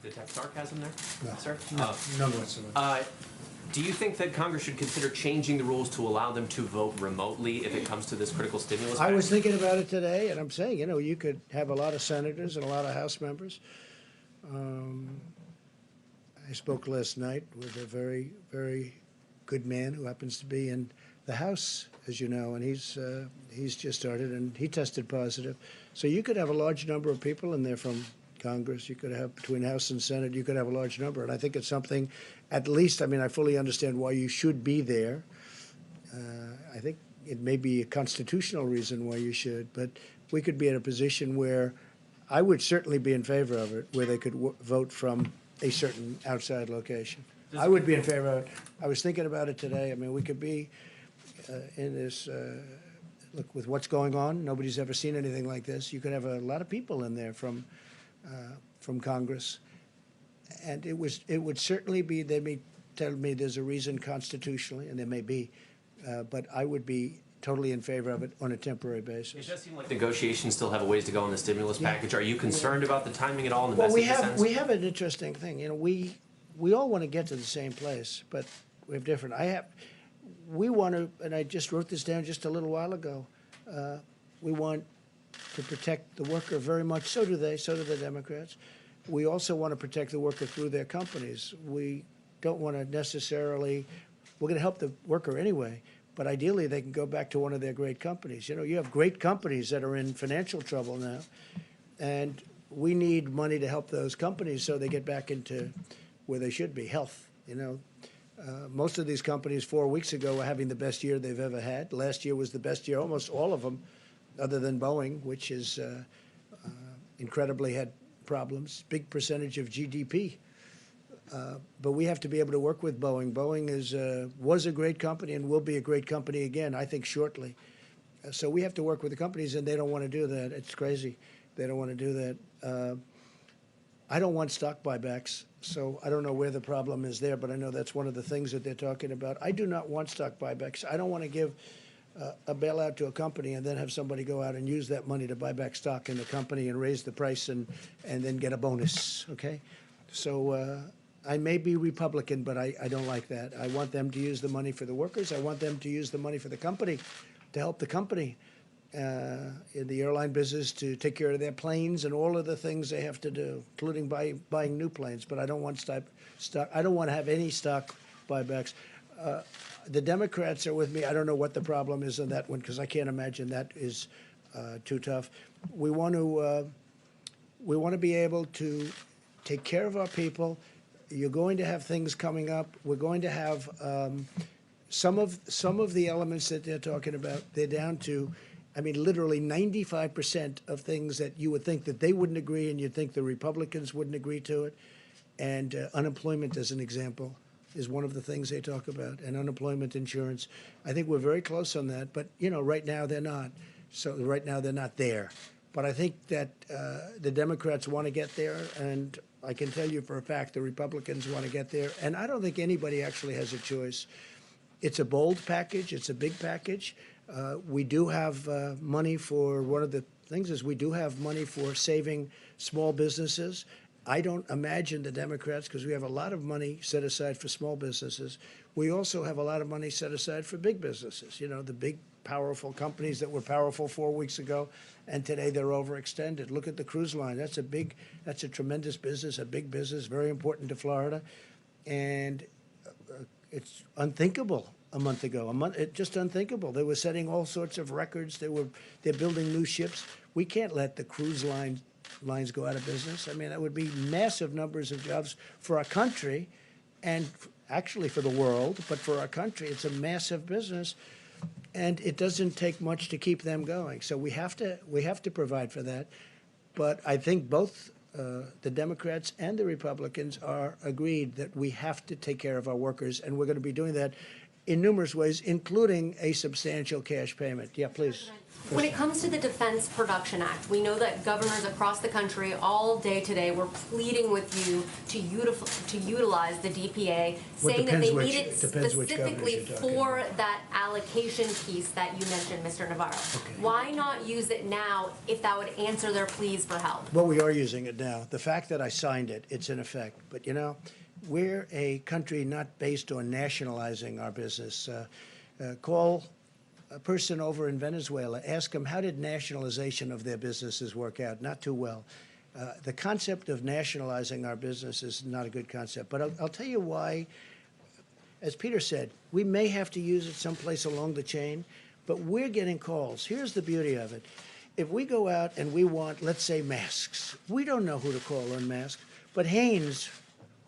Detect sarcasm there, No. sir? None whatsoever. Do you think that Congress should consider changing the rules to allow them to vote remotely if it comes to this critical stimulus? I was package? thinking about it today, and I'm saying, you could have a lot of senators and a lot of House members. I spoke last night with a very, very good man who happens to be in the House, as you know, and he's just started, and he tested positive. So you could have a large number of people in there from Congress. You could have, between House and Senate, you could have a large number. And I think it's something, at least, I fully understand why you should be there. I think it may be a constitutional reason why you should, but we could be in a position where I would certainly be in favor of it, where they could vote from a certain outside location. I would be in favor of it. I was thinking about it today. We could be in this, look, with what's going on, nobody's ever seen anything like this. You could have a lot of people in there from Congress. And it would certainly be, they may tell me there's a reason constitutionally, and there may be, but I would be totally in favor of it on a temporary It basis. does seem like negotiations still have a ways to go on the stimulus package. Are you concerned about the timing at all and the Well, message it sends? we have an interesting thing. We all want to get to the same place, but we have different. We want to, and I just wrote this down just a little while ago. We want to protect the worker very much. So do they. So do the Democrats. We also want to protect the worker through their companies. We don't want to necessarily. We're going to help the worker anyway, but ideally they can go back to one of their great companies. You have great companies that are in financial trouble now, and we need money to help those companies so they get back into where they should be, health. Most of these companies 4 weeks ago were having the best year they've ever had. Last year was the best year, almost all of them, other than Boeing, which is incredibly had problems, big percentage of GDP. But we have to be able to work with Boeing. Boeing was a great company and will be a great company again, I think, shortly. So we have to work with the companies, and they don't want to do that. It's crazy. They don't want to do that. I don't want stock buybacks, so I don't know where the problem is there, but I know that's one of the things that they're talking about. I do not want stock buybacks. I don't want to give a bailout to a company and then have somebody go out and use that money to buy back stock in the company and raise the price and then get a bonus, okay? So I may be Republican, but I don't like that. I want them to use the money for the workers. I want them to use the money for the company, to help the company in the airline business to take care of their planes and all of the things they have to do, including buying new planes. But I don't want stock. I don't want to have any stock buybacks. The Democrats are with me. I don't know what the problem is on that one because I can't imagine that is too tough. We want to be able to take care of our people. You're going to have things coming up. We're going to have some of the elements that they're talking about. They're down to, I mean, literally 95% of things that you would think that they wouldn't agree, and you'd think the Republicans wouldn't agree to it. And unemployment, as an example, is one of the things they talk about, and unemployment insurance. I think we're very close on that, but right now they're not. So right now they're not there. But I think that the Democrats want to get there, and I can tell you for a fact the Republicans want to get there. And I don't think anybody actually has a choice. It's a bold package. It's a big package. We do have money for, one of the things is we do have money for saving small businesses. I don't imagine the Democrats, because we have a lot of money set aside for small businesses. We also have a lot of money set aside for big businesses, the big, powerful companies that were powerful 4 weeks ago, and today they're overextended. Look at the cruise line. That's a tremendous business, a big business, very important to Florida. And it's unthinkable a month ago. It's just unthinkable. They were setting all sorts of records. They're building new ships. We can't let the cruise lines go out of business. I mean, that would be massive numbers of jobs for our country, and actually for the world. But for our country, it's a massive business, and it doesn't take much to keep them going. So we have to provide for that. But I think both the Democrats and the Republicans are agreed that we have to take care of our workers, and we're going to be doing that in numerous ways, including a substantial cash payment. Yeah, please. When it comes to the Defense Production Act, we know that governors across the country all day today were pleading with you to utilize the DPA, saying that they need it specifically for that allocation piece that you mentioned, Mr. Navarro. Okay. Why not use it now if that would answer their pleas for help? Well, we are using it now. The fact that I signed it, it's in effect. But, we're a country not based on nationalizing our business. Call a person over in Venezuela, ask them how did nationalization of their businesses work out? Not too well. The concept of nationalizing our business is not a good concept. But I'll tell you why. As Peter said, we may have to use it someplace along the chain, but we're getting calls. Here's the beauty of it. If we go out and we want, let's say, masks, we don't know who to call on masks, but Hanes,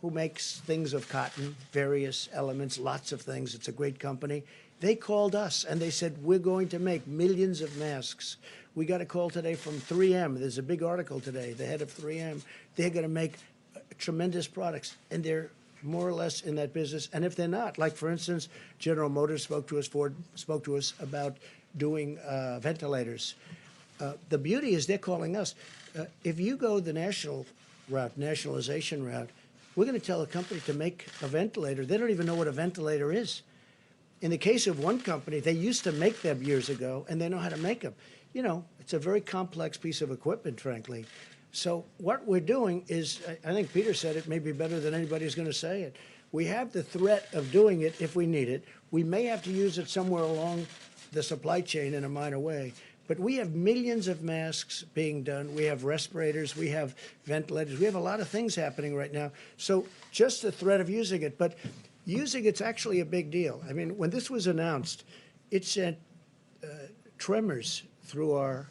who makes things of cotton, various elements, lots of things, it's a great company, they called us and they said, we're going to make millions of masks. We got a call today from 3M. There's a big article today, the head of 3M. They're going to make tremendous products, and they're more or less in that business. And if they're not, like, for instance, General Motors spoke to us, Ford spoke to us about doing ventilators. The beauty is they're calling us. If you go the national route, nationalization route, we're going to tell a company to make a ventilator. They don't even know what a ventilator is. In the case of one company, they used to make them years ago, and they know how to make them. It's a very complex piece of equipment, frankly. So what we're doing is, I think Peter said it maybe better than anybody's going to say it. We have the threat of doing it if we need it. We may have to use it somewhere along the supply chain in a minor way. But we have millions of masks being done. We have respirators. We have ventilators. We have a lot of things happening right now. So just the threat of using it. But using it's actually a big deal. I mean, when this was announced, it sent tremors through our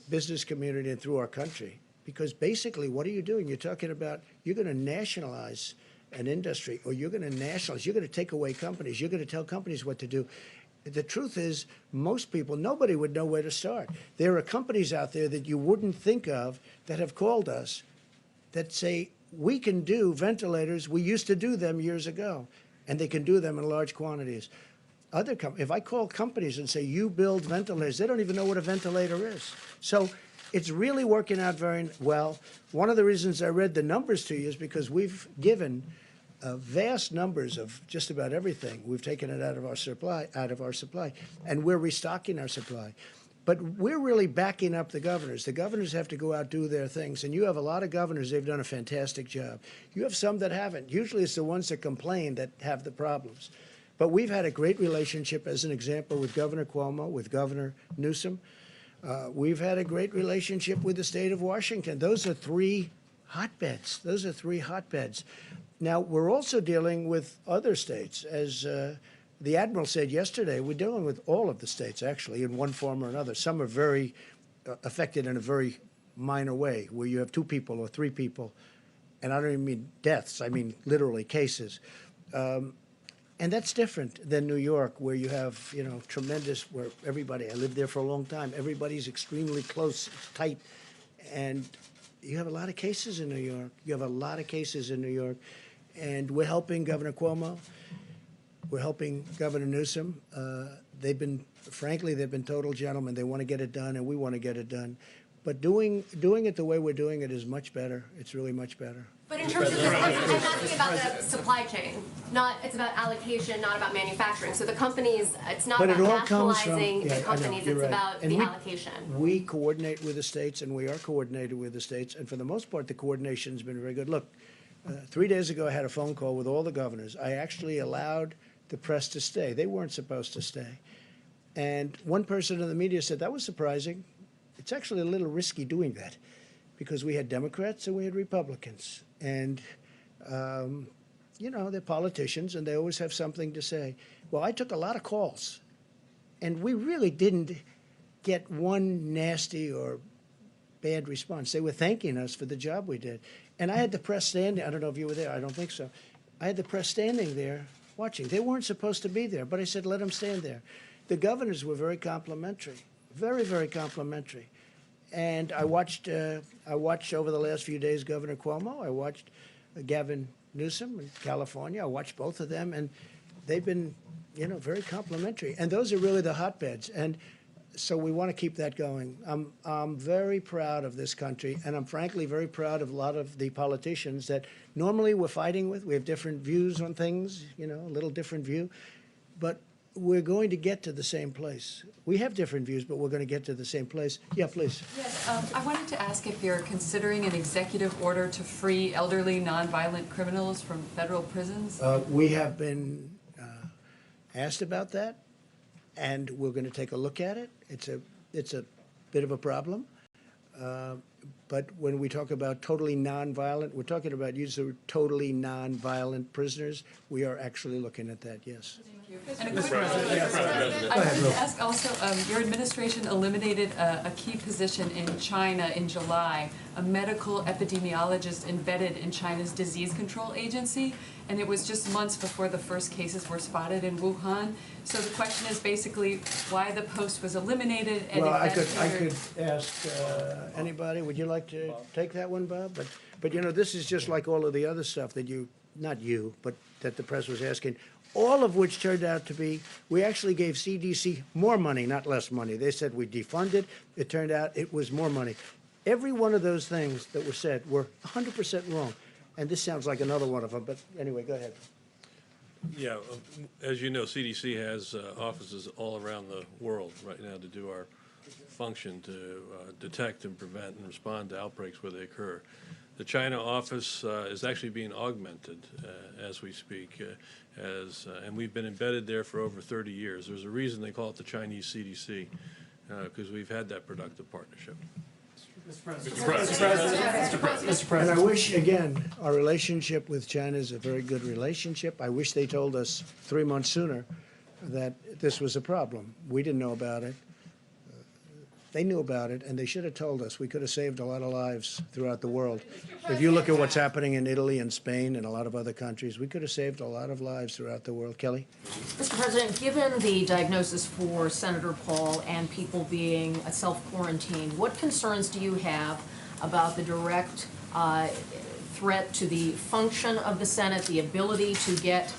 business community and through our country. Because basically, what are you doing? You're talking about you're going to nationalize an industry, or you're going to nationalize. You're going to take away companies. You're going to tell companies what to do. The truth is, most people, nobody would know where to start. There are companies out there that you wouldn't think of that have called us that say, we can do ventilators. We used to do them years ago, and they can do them in large quantities. If I call companies and say, you build ventilators, they don't even know what a ventilator is. So it's really working out very well. One of the reasons I read the numbers to you is because we've given vast numbers of just about everything. We've taken it out of our supply, and we're restocking our supply. But we're really backing up the governors. The governors have to go out, do their things, and you have a lot of governors, they've done a fantastic job. You have some that haven't. Usually it's the ones that complain that have the problems. But we've had a great relationship, as an example, with Governor Cuomo, with Governor Newsom. We've had a great relationship with the state of Washington. Those are three hotbeds. Those are three hotbeds. Now, we're also dealing with other states. As the Admiral said yesterday, we're dealing with all of the states, actually, in one form or another. Some are very affected in a very minor way, where you have 2 people or 3 people. And I don't even mean deaths. I mean literally cases. And that's different than New York, where you have, you know, tremendous, where everybody, I lived there for a long time, everybody's extremely close, tight. And you have a lot of cases in New York. You have a lot of cases in New York. And we're helping Governor Cuomo. We're helping Governor Newsom. They've been, frankly, they've been total gentlemen. They want to get it done, and we want to get it done. But doing it the way we're doing it is much better. It's really much better. But in terms of, I'm asking about the supply chain. It's about allocation, not about manufacturing. So the companies, it's not about nationalizing the companies, it's about the allocation. We coordinate with the states, and we are coordinated with the states. And for the most part, the coordination's been very good. Look, 3 days ago, I had a phone call with all the governors. I actually allowed the press to stay. They weren't supposed to stay. And one person in the media said, that was surprising. It's actually a little risky doing that, because we had Democrats and we had Republicans. And, you know, they're politicians, and they always have something to say. Well, I took a lot of calls, and we really didn't get one nasty or bad response. They were thanking us for the job we did. And I had the press standing. I don't know if you were there. I don't think so. I had the press standing there watching. They weren't supposed to be there, but I said, let them stand there. The governors were very complimentary, very, very complimentary. And I watched over the last few days Governor Cuomo. I watched Gavin Newsom in California. I watched both of them, and they've been, you know, very complimentary. And those are really the hotbeds. And so we want to keep that going. I'm very proud of this country, and I'm frankly very proud of a lot of the politicians that normally we're fighting with. We have different views on things, you know, a little different view. But we're going to get to the same place. We have different views, but we're going to get to the same place. Yeah, please. Yes, I wanted to ask if you're considering an executive order to free elderly, nonviolent criminals from federal prisons. We have been asked about that, and we're going to take a look at it. It's a bit of a problem. But when we talk about totally nonviolent, we're talking about using totally nonviolent prisoners. We are actually looking at that, yes. And a quick I wanted to ask also, your administration eliminated a key position in China in July, a medical epidemiologist embedded in China's disease control agency, and it was just months before the first cases were spotted in Wuhan. So the question is basically why the post was eliminated. And well, I could ask anybody. Would you like to take that one, Bob? But you know, this is just like all of the other stuff that not you, but that the press was asking. All of which turned out to be, we actually gave CDC more money, not less money. They said we defunded. It turned out it was more money. Every one of those things that were said were 100% wrong. And this sounds like another one of them, but anyway, go ahead. Yeah, as you know, CDC has offices all around the world right now to do our function to detect and prevent and respond to outbreaks where they occur. The China office is actually being augmented as we speak, and we've been embedded there for over 30 years. There's a reason they call it the Chinese CDC, because we've had that productive partnership. Mr. President. And I wish, again, our relationship with China is a very good relationship. I wish they told us 3 months sooner that this was a problem. We didn't know about it. They knew about it, and they should have told us. We could have saved a lot of lives throughout the world. If you look at what's happening in Italy and Spain and a lot of other countries, we could have saved a lot of lives throughout the world. Kelly? Mr. President, given the diagnosis for Senator Paul and people being self-quarantined, what concerns do you have about the direct threat to the function of the Senate, the ability to get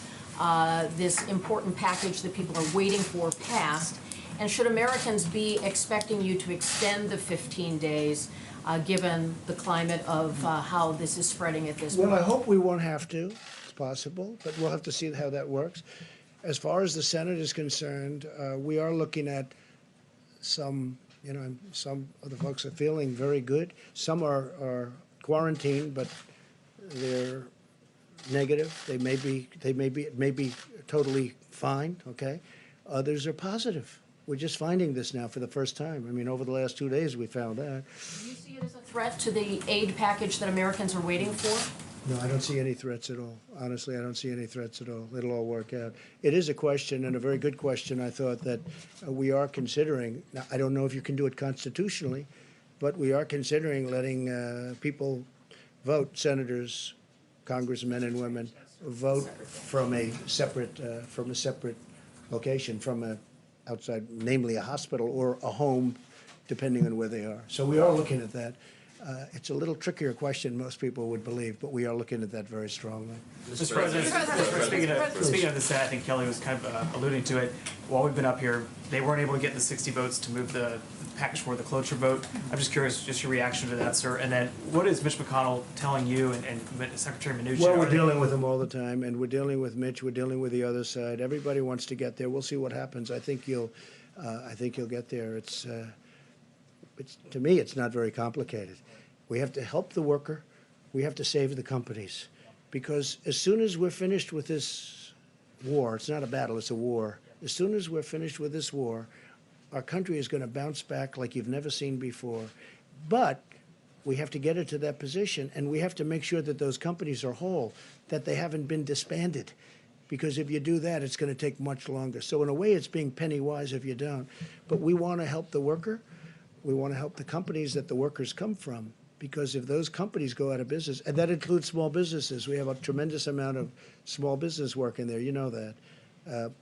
this important package that people are waiting for passed? And should Americans be expecting you to extend the 15 days, given the climate of how this is spreading at this point? Well, I hope we won't have to. It's possible, but we'll have to see how that works. As far as the Senate is concerned, we are looking at some, some of the folks are feeling very good. Some are quarantined, but they're negative. It may be totally fine, okay? Others are positive. We're just finding this now for the first time. I mean, over the last 2 days, we found that. Do you see it as a threat to the aid package that Americans are waiting for? No, I don't see any threats at all. Honestly, I don't see any threats at all. It'll all work out. It is a question, and a very good question, I thought, that we are considering. Now, I don't know if you can do it constitutionally, but we are considering letting people vote, senators, congressmen and women, vote from a separate location, from a outside, namely a hospital or a home, depending on where they are. So we are looking at that. It's a little trickier question, most people would believe, but we are looking at that very strongly. Mr. President, speaking of this, I think Kelly was kind of alluding to it. While we've been up here, they weren't able to get the 60 votes to move the package for the cloture vote. I'm just curious, just your reaction to that, sir. And then, what is Mitch McConnell telling you and Secretary Mnuchin? Well, we're dealing with them all the time, and we're dealing with Mitch. We're dealing with the other side. Everybody wants to get there. We'll see what happens. I think you'll get there. It's to me, it's not very complicated. We have to help the worker. We have to save the companies, because as soon as we're finished with this war, it's not a battle, it's a war. As soon as we're finished with this war, our country is going to bounce back like you've never seen before. But we have to get it to that position, and we have to make sure that those companies are whole, that they haven't been disbanded. Because if you do that, it's going to take much longer. So in a way, it's being penny wise if you don't. But we want to help the worker. We want to help the companies that the workers come from. Because if those companies go out of business, and that includes small businesses, we have a tremendous amount of small business work in there, you know that.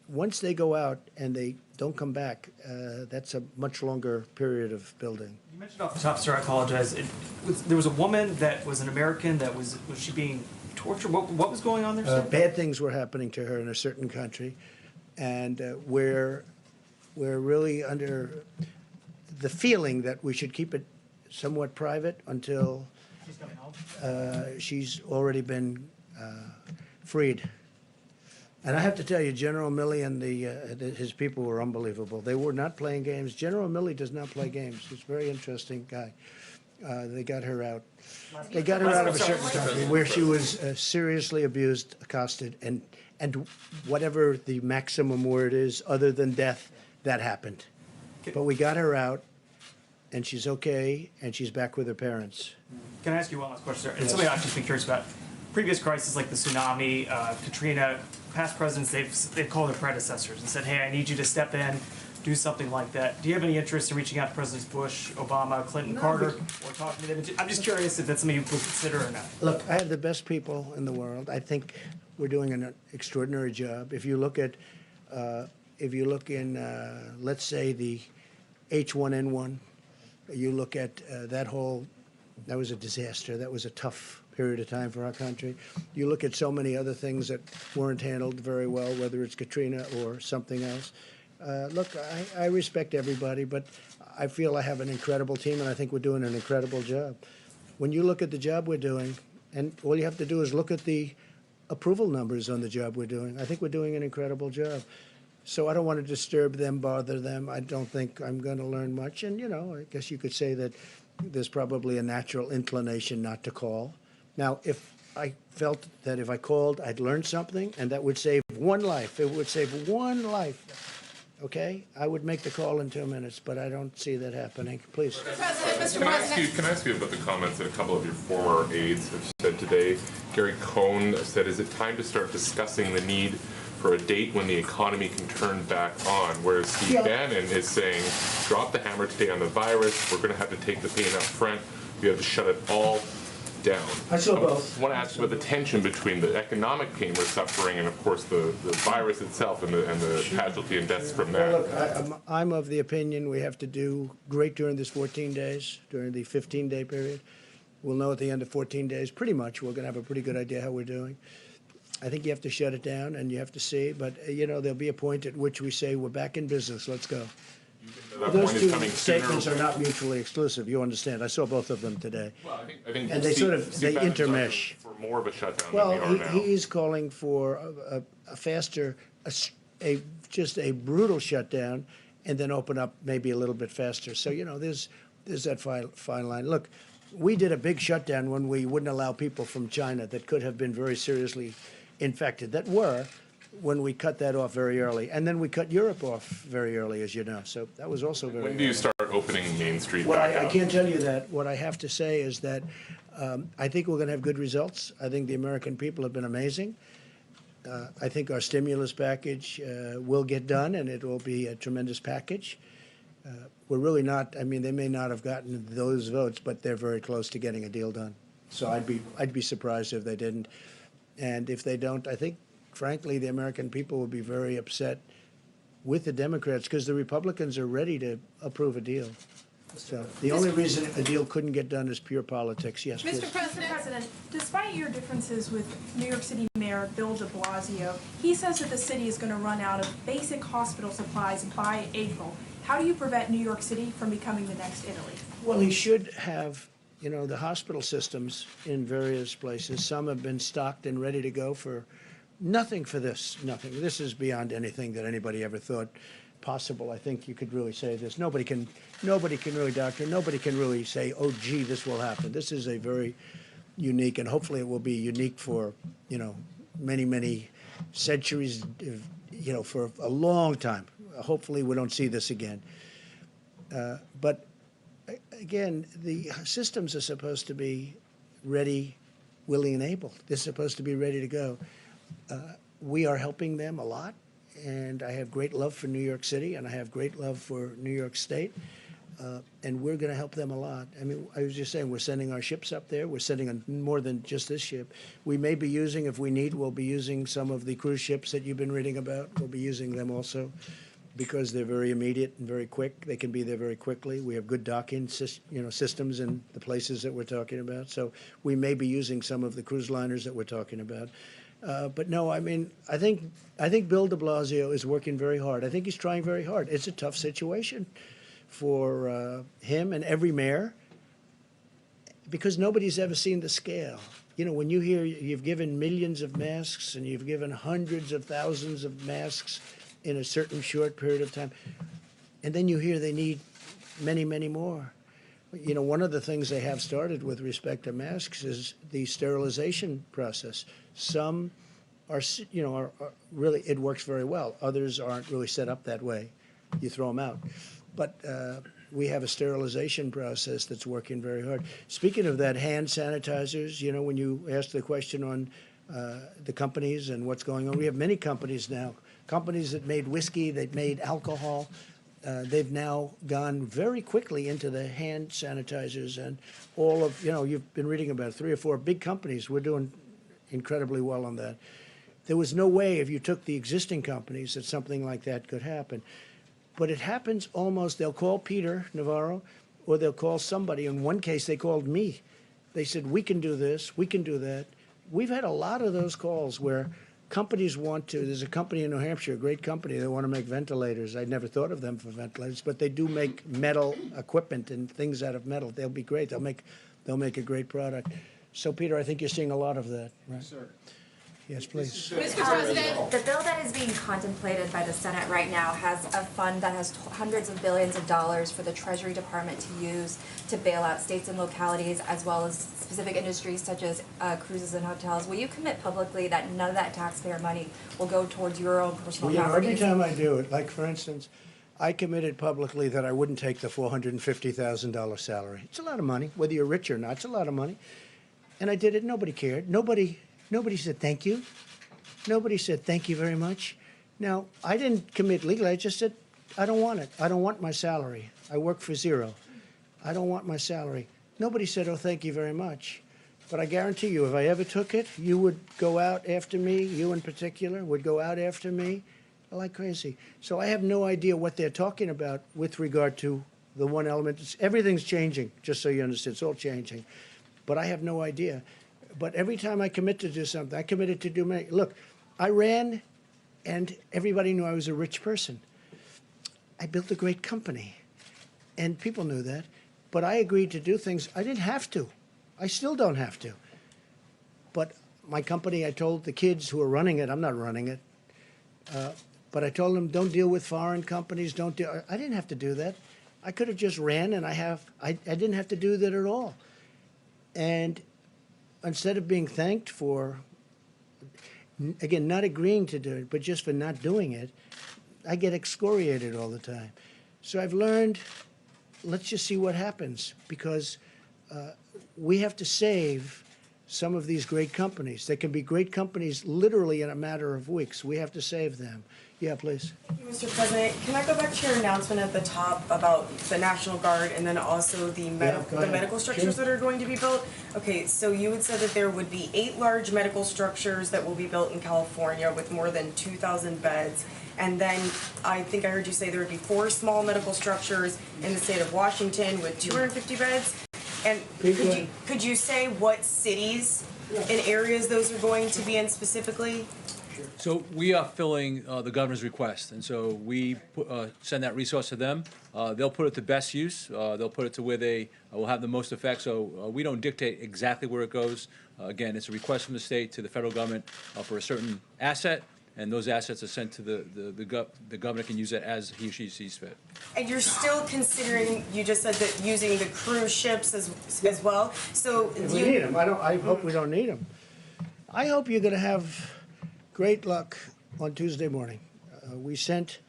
Once they go out and they don't come back, that's a much longer period of building. You mentioned off the top, sir, I apologize. There was a woman that was an American that was she being tortured? What was going on there, sir? Bad things were happening to her in a certain country, and we're really under the feeling that we should keep it somewhat private until she's already been freed. And I have to tell you, General Milley and his people were unbelievable. They were not playing games. General Milley does not play games. He's a very interesting guy. They got her out. They got her out of a certain country where she was seriously abused, accosted, and whatever the maximum word is, other than death, that happened. But we got her out, and she's okay, and she's back with her parents. Can I ask you one last question, sir? And something I've just been curious about. Previous crises like the tsunami, Katrina, past presidents, they've called their predecessors and said, hey, I need you to step in, do something like that. Do you have any interest in reaching out to Presidents Bush, Obama, Clinton, Carter, or talking to them? I'm just curious if that's something you would consider or not. Look, I have the best people in the world. I think we're doing an extraordinary job. If you look in, let's say, the H1N1, you look at that was a disaster. That was a tough period of time for our country. You look at so many other things that weren't handled very well, whether it's Katrina or something else. Look, I respect everybody, but I feel I have an incredible team, and I think we're doing an incredible job. When you look at the job we're doing, and all you have to do is look at the approval numbers on the job we're doing, I think we're doing an incredible job. So I don't want to disturb them, bother them. I don't think I'm going to learn much. And, I guess you could say that there's probably a natural inclination not to call. Now, if I felt that if I called, I'd learn something, and that would save one life. It would save one life. Okay? I would make the call in 2 minutes, but I don't see that happening. Please. Can I ask you about the comments that a couple of your former aides have said today? Gary Cohn said, is it time to start discussing the need for a date when the economy can turn back on? Whereas Steve Bannon is saying, drop the hammer today on the virus. We're going to have to take the pain up front. We have to shut it all down. I saw both. I want to ask you about the tension between the economic pain we're suffering and, of course, the virus itself and the casualty and deaths from that. Well, look, I'm of the opinion we have to do great during this 14 days, during the 15-day period. We'll know at the end of 14 days, pretty much, we're going to have a pretty good idea how we're doing. I think you have to shut it down and you have to see, but, there'll be a point at which we say, we're back in business, let's go. That Those point is two coming sooner. statements are not mutually exclusive. You understand. I saw both of them today. Well, I think And they Steve- sort of- Steve they Bannon's arguing intermesh. for more of a shutdown Well, than we are now. he's calling for a faster, just a brutal shutdown, and then open up maybe a little bit faster. So, you know, there's that fine line. Look, we did a big shutdown when we wouldn't allow people from China that could have been very seriously infected, that were, when we cut that off very early. And then we cut Europe off very early, as you know. So that was also very When do you early. start opening Main Street Well, back I up? can't tell you that. What I have to say is that I think we're going to have good results. I think the American people have been amazing. I think our stimulus package will get done, and it will be a tremendous package. We're really not, I mean, they may not have gotten those votes, but they're very close to getting a deal done. So I'd be surprised if they didn't. And if they don't, I think, frankly, the American people will be very upset with the Democrats because the Republicans are ready to approve a deal. So the only reason a deal couldn't get done is pure politics. Yes, please. Mr. President, despite your differences with New York City Mayor Bill de Blasio, he says that the city is going to run out of basic hospital supplies by April. How do you prevent New York City from becoming the next Italy? Well, he should have, you know, the hospital systems in various places. Some have been stocked and ready to go for nothing for this, nothing. This is beyond anything that anybody ever thought possible. I think you could really say this. Nobody can really doctor. Nobody can really say, oh, gee, this will happen. This is a very unique, and hopefully it will be unique for, you know, many, many centuries, you know, for a long time. Hopefully we don't see this again. But again, the systems are supposed to be ready, willing, and able. They're supposed to be ready to go. We are helping them a lot, and I have great love for New York City, and I have great love for New York State, and we're going to help them a lot. I mean, I was just saying, we're sending our ships up there. We're sending more than just this ship. We may be using, if we need, we'll be using some of the cruise ships that you've been reading about. We'll be using them also because they're very immediate and very quick. They can be there very quickly. We have good docking systems in the places that we're talking about. So we may be using some of the cruise liners that we're talking about. But no, I mean, I think Bill de Blasio is working very hard. I think he's trying very hard. It's a tough situation for him and every mayor because nobody's ever seen the scale. You know, when you hear you've given millions of masks and you've given hundreds of thousands of masks in a certain short period of time, and then you hear they need many, many more. You know, one of the things they have started with respect to masks is the sterilization process. Some are really, it works very well. Others aren't really set up that way. You throw them out. But we have a sterilization process that's working very hard. Speaking of that, hand sanitizers, you know, when you asked the question on the companies and what's going on, we have many companies now, companies that made whiskey, that made alcohol. They've now gone very quickly into the hand sanitizers and all of, you know, you've been reading about 3 or 4 big companies. We're doing incredibly well on that. There was no way if you took the existing companies that something like that could happen. But it happens almost, they'll call Peter Navarro or they'll call somebody. In one case, they called me. They said, we can do this, we can do that. We've had a lot of those calls where companies want to, there's a company in New Hampshire, a great company, they want to make ventilators. I'd never thought of them for ventilators, but they do make metal equipment and things out of metal. They'll be great. They'll make a great product. So, Peter, I think you're seeing a lot of that, right? Yes, sir. Yes, please. Mr. President. The bill that is being contemplated by the Senate right now has a fund that has hundreds of billions of dollars for the Treasury Department to use to bail out states and localities as well as specific industries such as cruises and hotels. Will you commit publicly that none of that taxpayer money will go towards your own personal Well, you know, every properties? time I do it, like for instance, I committed publicly that I wouldn't take the $450,000 salary. It's a lot of money, whether you're rich or not. It's a lot of money. And I did it. Nobody cared. Nobody said thank you. Nobody said thank you very much. Now, I didn't commit legally. I just said, I don't want it. I don't want my salary. I work for zero. I don't want my salary. Nobody said, oh, thank you very much. But I guarantee you, if I ever took it, you would go out after me, you in particular, would go out after me like crazy. So I have no idea what they're talking about with regard to the one element. Everything's changing, just so you understand. It's all changing. But I have no idea. But every time I commit to do something, I committed to do many. Look, I ran, and everybody knew I was a rich person. I built a great company, and people knew that. But I agreed to do things I didn't have to. I still don't have to. But my company, I told the kids who are running it, I'm not running it, but I told them, don't deal with foreign companies, don't deal. I didn't have to do that. I could have just ran, and I didn't have to do that at all. And instead of being thanked for, again, not agreeing to do it, but just for not doing it, I get excoriated all the time. So I've learned, let's just see what happens, because we have to save some of these great companies. They can be great companies literally in a matter of weeks. We have to save them. Yeah, please. Thank you, Mr. President. Can I go back to your announcement at the top about the National Guard and then also the medical structures that are going to be built? Okay, so you had said that there would be 8 large medical structures that will be built in California with more than 2,000 beds. And then I think I heard you say there would be 4 small medical structures in the state of Washington with 250 beds. And could you say what cities and areas those are going to be in specifically? So we are filling the governor's request, and so we send that resource to them. They'll put it to best use. They'll put it to where they will have the most effect. So we don't dictate exactly where it goes. Again, it's a request from the state to the federal government for a certain asset, and those assets are sent to the governor can use it as he or she sees fit. And you're still considering, you just said that using the cruise ships as well. So If we need them. I hope we don't need them. I hope you're going to have great luck on Tuesday morning. We sent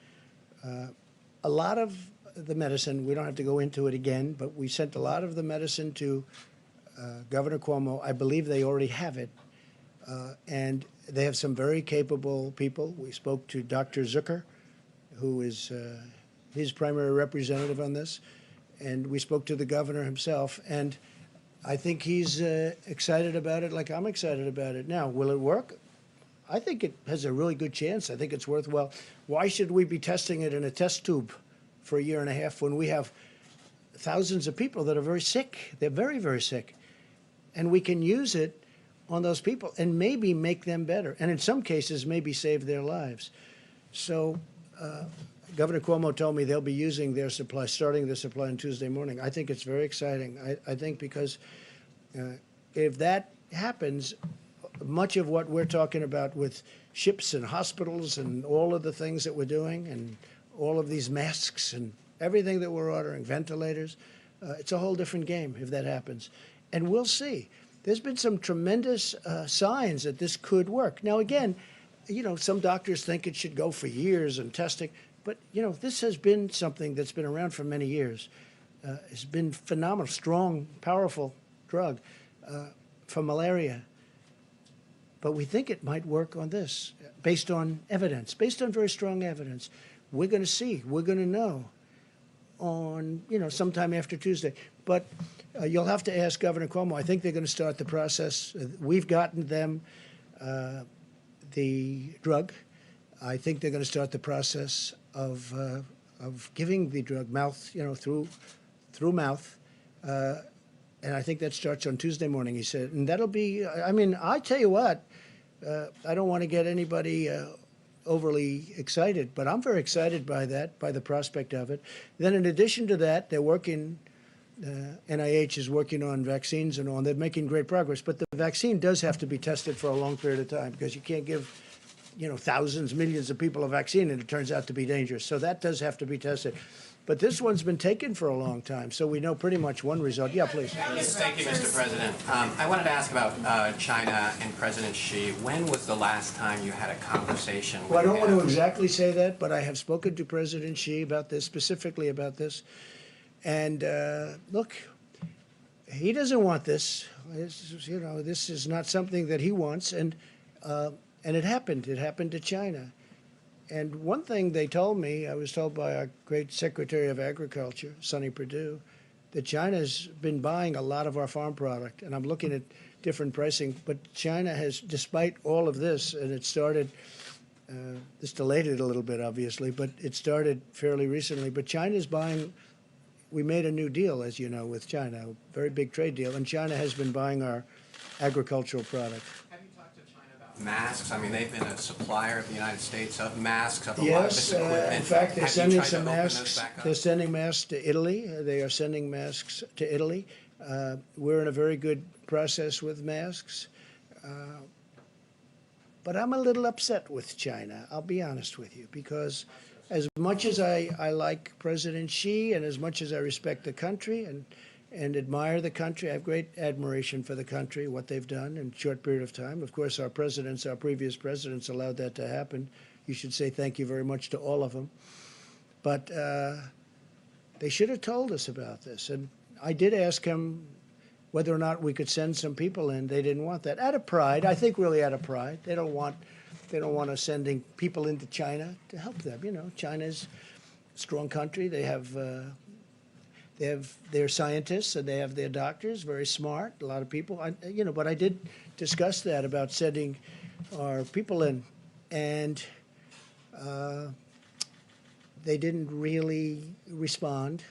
a lot of the medicine. We don't have to go into it again, but we sent a lot of the medicine to Governor Cuomo. I believe they already have it. And they have some very capable people. We spoke to Dr. Zucker, who is his primary representative on this. And we spoke to the governor himself. And I think he's excited about it like I'm excited about it. Now, will it work? I think it has a really good chance. I think it's worthwhile. Why should we be testing it in a test tube for a year and a half when we have thousands of people that are very sick? They're very, very sick. And we can use it on those people and maybe make them better. And in some cases, maybe save their lives. So Governor Cuomo told me they'll be using their supply, starting the supply on Tuesday morning. I think it's very exciting. I think because if that happens, much of what we're talking about with ships and hospitals and all of the things that we're doing and all of these masks and everything that we're ordering, ventilators, it's a whole different game if that happens. And we'll see. There's been some tremendous signs that this could work. Now, again, you know, some doctors think it should go for years and testing, but, you know, this has been something that's been around for many years. It's been phenomenal, strong, powerful drug for malaria. But we think it might work on this, based on evidence, based on very strong evidence. We're going to see. We're going to know on, you know, sometime after Tuesday. But you'll have to ask Governor Cuomo. I think they're going to start the process. We've gotten them the drug. I think they're going to start the process of giving the drug mouth, you know, through mouth. And I think that starts on Tuesday morning, he said. And that'll be, I mean, I tell you what, I don't want to get anybody overly excited, but I'm very excited by that, by the prospect of it. Then in addition to that, they're working, NIH is working on vaccines and all, and they're making great progress. But the vaccine does have to be tested for a long period of time because you can't give, you know, thousands, millions of people a vaccine and it turns out to be dangerous. So that does have to be tested. But this one's been taken for a long time, so we know pretty much one result. Yeah, please. Thank you, Mr. President. I wanted to ask about China and President Xi. When was the last time you had a conversation with him? Well, I don't want to exactly say that, but I have spoken to President Xi about this, specifically about this. And look, he doesn't want this. You know, this is not something that he wants. And it happened. It happened to China. And one thing they told me, I was told by our great Secretary of Agriculture, Sonny Perdue, that China's been buying a lot of our farm product. And I'm looking at different pricing. But China has, despite all of this, and it started, this delayed it a little bit, obviously, but it started fairly recently. But China's buying, we made a new deal, as you know, with China, a very big trade deal. And China has been buying our agricultural product. Have you talked to China about masks? I mean, they've been a supplier of the United States of masks, of a lot of this Yes, equipment. in fact, they're Have you sending tried to some open those masks. back up? They're sending masks to Italy. They are sending masks to Italy. We're in a very good process with masks. But I'm a little upset with China, I'll be honest with you, because as much as I like President Xi and as much as I respect the country and admire the country, I have great admiration for the country, what they've done in a short period of time. Of course, our previous presidents allowed that to happen. You should say thank you very much to all of them. But they should have told us about this. And I did ask him whether or not we could send some people in. They didn't want that. Out of pride, I think really out of pride. They don't want us sending people into China to help them. You know, China's a strong country. They have their scientists and they have their doctors, very smart, a lot of people. But I did discuss that about sending our people in, and they didn't really respond.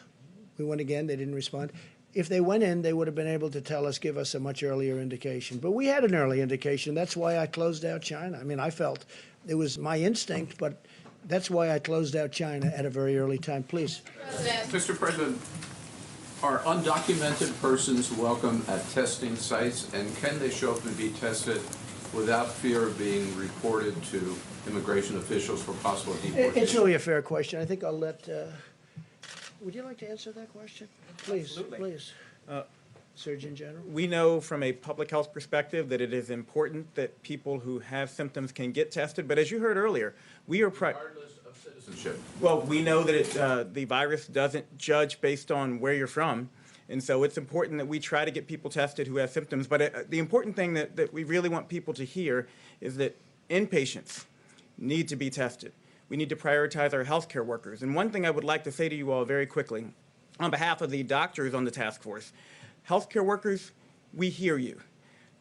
We went again, they didn't respond. If they went in, they would have been able to give us a much earlier indication. But we had an early indication. That's why I closed out China. I mean, I felt it was my instinct, but that's why I closed out China at a very early time. Please. Mr. President, are undocumented persons welcome at testing sites, and can they show up and be tested without fear of being reported to immigration officials for possible deportation? It's really a fair question. I think I'll let. Would you like to answer that question? Please, Absolutely. please. Surgeon General. We know from a public health perspective that it is important that people who have symptoms can get tested. But as you heard earlier, we are regardless of citizenship. well, we know that the virus doesn't judge based on where you're from. And so it's important that we try to get people tested who have symptoms. But the important thing that we really want people to hear is that inpatients need to be tested. We need to prioritize our healthcare workers. And one thing I would like to say to you all very quickly, on behalf of the doctors on the task force, healthcare workers, we hear you.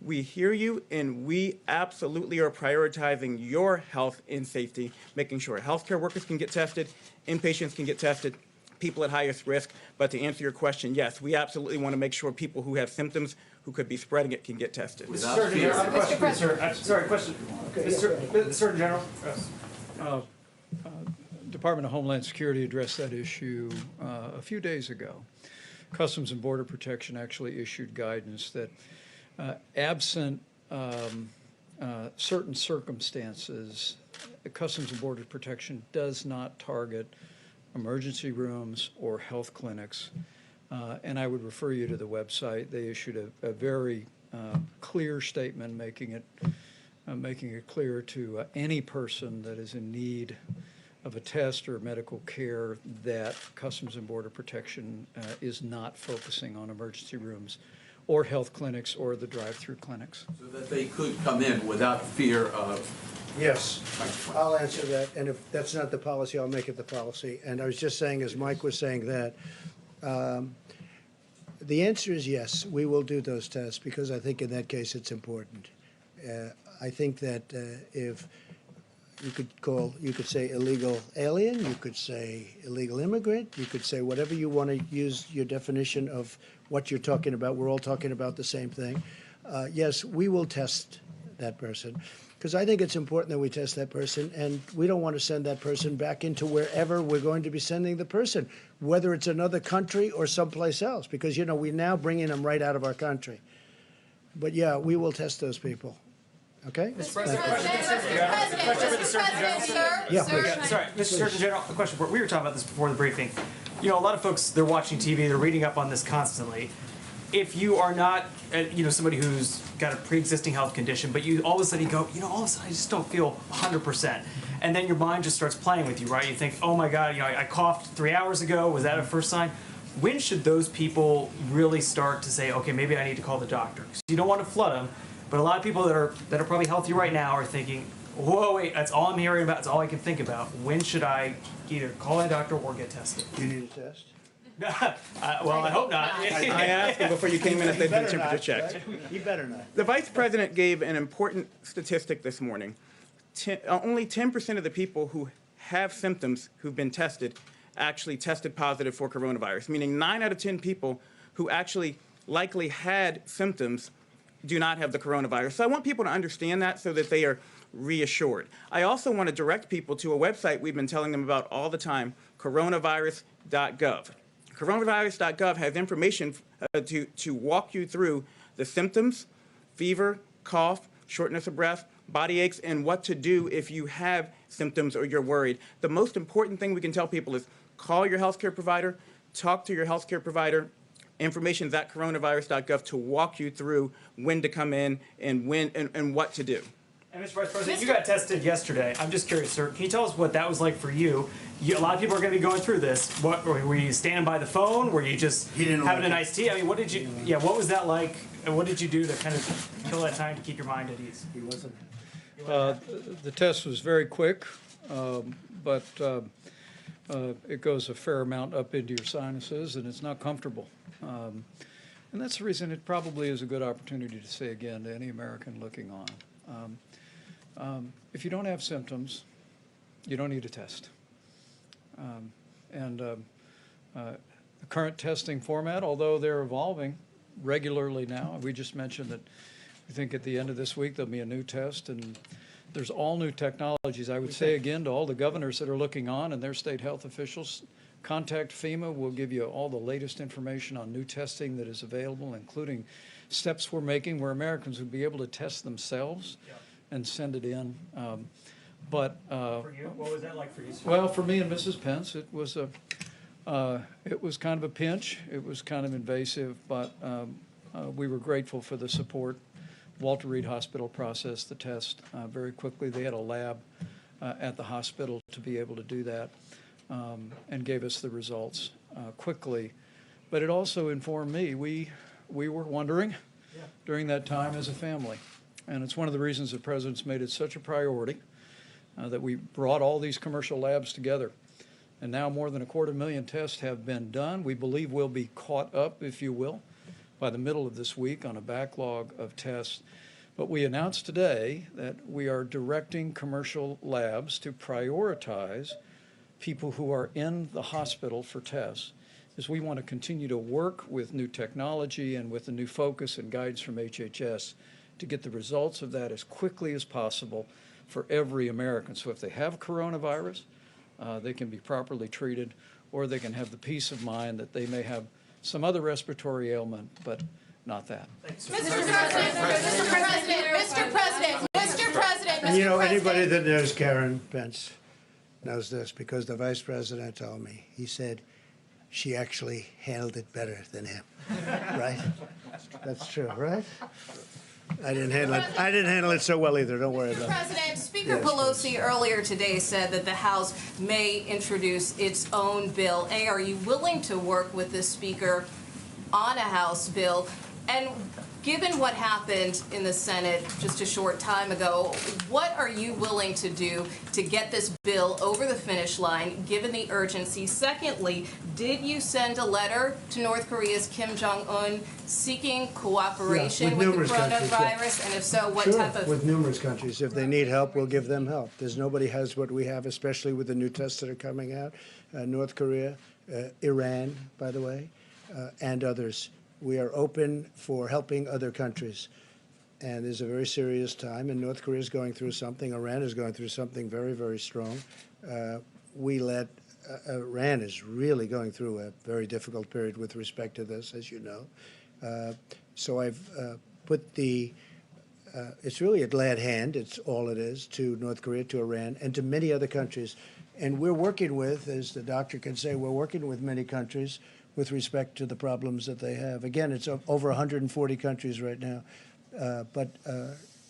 We hear you, and we absolutely are prioritizing your health and safety, making sure healthcare workers can get tested, inpatients can get tested, people at highest risk. But to answer your question, yes, we absolutely want to make sure people who have symptoms who could be spreading it can get tested. Mr. Surgeon General. Department of Homeland Security addressed that issue a few days ago. Customs and Border Protection actually issued guidance that absent certain circumstances, Customs and Border Protection does not target emergency rooms or health clinics. And I would refer you to the website. They issued a very clear statement making it clear to any person that is in need of a test or medical care that Customs and Border Protection is not focusing on emergency rooms or health clinics or the drive-through clinics. So that they could come in without fear of... Yes, I'll answer that, and if that's not the policy, I'll make it the policy. And I was just saying, as Mike was saying that, the answer is yes, we will do those tests, because I think in that case it's important. I think that if you could say illegal alien, you could say illegal immigrant, you could say whatever you want to use your definition of what you're talking about. We're all talking about the same thing. Yes, we will test that person, because I think it's important that we test that person, and we don't want to send that person back into wherever we're going to be sending the person, whether it's another country or someplace else, because, you know, we're now bringing them right out of our country. But, yeah, we will test those people. Okay? Mr. President, Yeah, please. Sorry, Mr. Surgeon General, a question. We were talking about this before the briefing. You know, a lot of folks, they're watching TV, they're reading up on this constantly. If you are not, somebody who's got a pre-existing health condition, but you all of a sudden you go, all of a sudden I just don't feel 100%. And then your mind just starts playing with you, right? You think, oh my God, I coughed 3 hours ago. Was that a first sign? When should those people really start to say, okay, maybe I need to call the doctor? Because you don't want to flood them. But a lot of people that are probably healthy right now are thinking, whoa, wait, that's all I'm hearing about, that's all I can think about. When should I either call a doctor or get tested? You need a test? Well, I hope not. I asked you before you came in if they'd been temperature checked. Right? You better not. The Vice President gave an important statistic this morning. Only 10% of the people who have symptoms who've been tested actually tested positive for coronavirus, meaning 9 out of 10 people who actually likely had symptoms do not have the coronavirus. So I want people to understand that so that they are reassured. I also want to direct people to a website we've been telling them about all the time, coronavirus.gov. Coronavirus.gov has information to walk you through the symptoms, fever, cough, shortness of breath, body aches, and what to do if you have symptoms or you're worried. The most important thing we can tell people is call your healthcare provider, talk to your healthcare provider. Information is at coronavirus.gov to walk you through when to come in and when and what to do. And Mr. Vice President, you got tested yesterday. I'm just curious, sir, can you tell us what that was like for you? A lot of people are going to be going through this. What were you standing by the phone? Were you just having a nice tea? I mean, what did you? Yeah, what was that like? And what did you do to kind of kill that time to keep your mind at ease? He wasn't. The test was very quick, but it goes a fair amount up into your sinuses, and it's not comfortable. And that's the reason it probably is a good opportunity to say again to any American looking on. If you don't have symptoms, you don't need a test. The current testing format, although they're evolving regularly now, we just mentioned that we think at the end of this week there'll be a new test, and there's all new technologies. I would say again to all the governors that are looking on and their state health officials, contact FEMA. We'll give you all the latest information on new testing that is available, including steps we're making where Americans would be able to test themselves and send it in. For you, what was that like for you, sir? Well, for me and Mrs. Pence, it was kind of a pinch. It was kind of invasive, but we were grateful for the support. Walter Reed Hospital processed the test very quickly. They had a lab at the hospital to be able to do that, and gave us the results quickly. But it also informed me. We were wondering during that time as a family. And it's one of the reasons the President's made it such a priority that we brought all these commercial labs together. And now more than 250,000 tests have been done. We believe we'll be caught up, if you will, by the middle of this week on a backlog of tests. But we announced today that we are directing commercial labs to prioritize people who are in the hospital for tests, is we want to continue to work with new technology and with the new focus and guidance from HHS to get the results of that as quickly as possible for every American. So if they have coronavirus, they can be properly treated, or they can have the peace of mind that they may have some other respiratory ailment, but not that. Mr. President. And you know, anybody that knows Karen Pence knows this, because the Vice President told me. He said she actually handled it better than him. Right? That's true, right? I didn't handle it so well either. Don't worry about it. President, Speaker Yes, Pelosi earlier today said that the House may introduce its own bill. Are you willing to work with the Speaker on a House bill? And given what happened in the Senate just a short time ago, what are you willing to do to get this bill over the finish line, given the urgency? Secondly, did you send a letter to North Korea's Kim Jong-un seeking cooperation with the coronavirus? And if so, what type of... With numerous countries. If they need help, we'll give them help. There's nobody has what we have, especially with the new tests that are coming out. North Korea, Iran, by the way, and others. We are open for helping other countries. And there's a very serious time, and North Korea is going through something. Iran is going through something very, very strong. Iran is really going through a very difficult period with respect to this, as you know. So I've put it's really a glad hand, it's all it is, to North Korea, to Iran, and to many other countries. And we're working with, as the doctor can say, we're working with many countries with respect to the problems that they have. Again, it's over 140 countries right now. But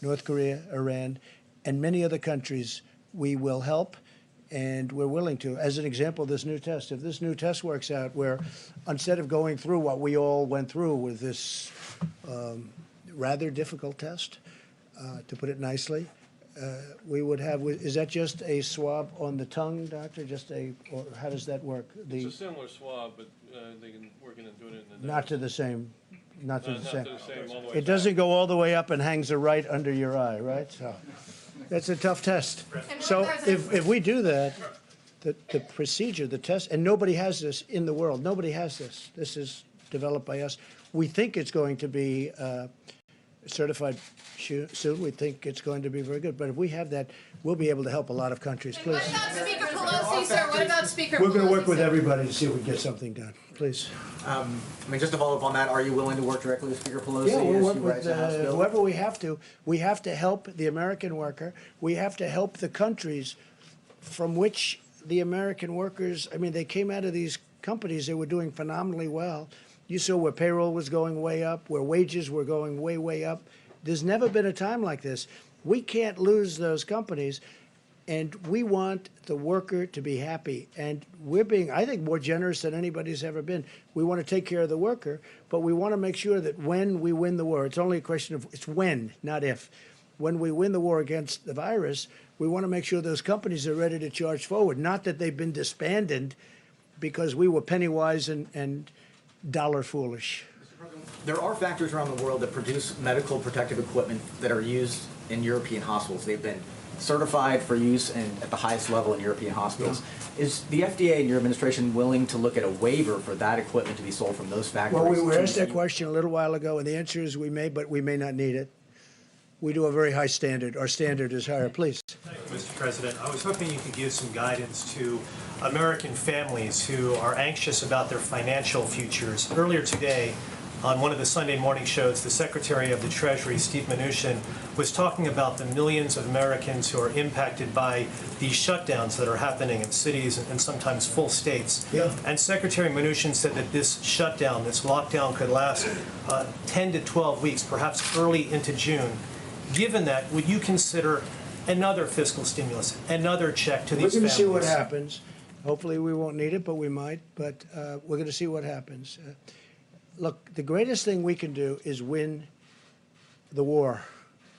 North Korea, Iran, and many other countries, we will help, and we're willing to. As an example, this new test, if this new test works out, where instead of going through what we all went through with this rather difficult test, to put it nicely, we would have, is that just a swab on the tongue, doctor? Or how does that work? It's a similar swab, but they can work in and do it in the nose. Not to the same, not to the same. all the way It doesn't go all the way up and hangs right under your eye, right? So that's a tough test. So if we do that, the procedure, the test, and nobody has this in the world. Nobody has this. This is developed by us. We think it's going to be certified soon. We think it's going to be very good. But if we have that, we'll be able to help a lot of countries. Please. What about Speaker Pelosi, sir? What about Speaker Pelosi? We're going to work with everybody to see if we can get something done. Please. I mean, just to follow up on that, are you willing to work directly with Speaker Pelosi? Yeah, we'll as work she with writes a House bill? whoever we have to. We have to help the American worker. We have to help the countries from which the American workers, I mean, they came out of these companies, they were doing phenomenally well. You saw where payroll was going way up, where wages were going way, way up. There's never been a time like this. We can't lose those companies, and we want the worker to be happy. And we're being, I think, more generous than anybody's ever been. We want to take care of the worker, but we want to make sure that when we win the war, it's only a question of, it's when, not if. When we win the war against the virus, we want to make sure those companies are ready to charge forward. Not that they've been disbanded because we were penny wise and dollar foolish. There are factories around the world that produce medical protective equipment that are used in European hospitals. They've been certified for use at the highest level in European hospitals. Is the FDA and your administration willing to look at a waiver for that equipment to be sold from those factories? Well, we were asked that question a little while ago, and the answer is we may, but we may not need it. We do a very high standard. Our standard is higher. Please. Thank you, Mr. President. I was hoping you could give some guidance to American families who are anxious about their financial futures. Earlier today, on one of the Sunday morning shows, the Secretary of the Treasury, Steve Mnuchin, was talking about the millions of Americans who are impacted by these shutdowns that are happening in cities and sometimes full states. Yeah. And Secretary Mnuchin said that this shutdown, this lockdown could last 10 to 12 weeks, perhaps early into June. Given that, would you consider another fiscal stimulus, another check to these families? We're going to see what happens. Hopefully we won't need it, but we might. But we're going to see what happens. Look, the greatest thing we can do is win the war.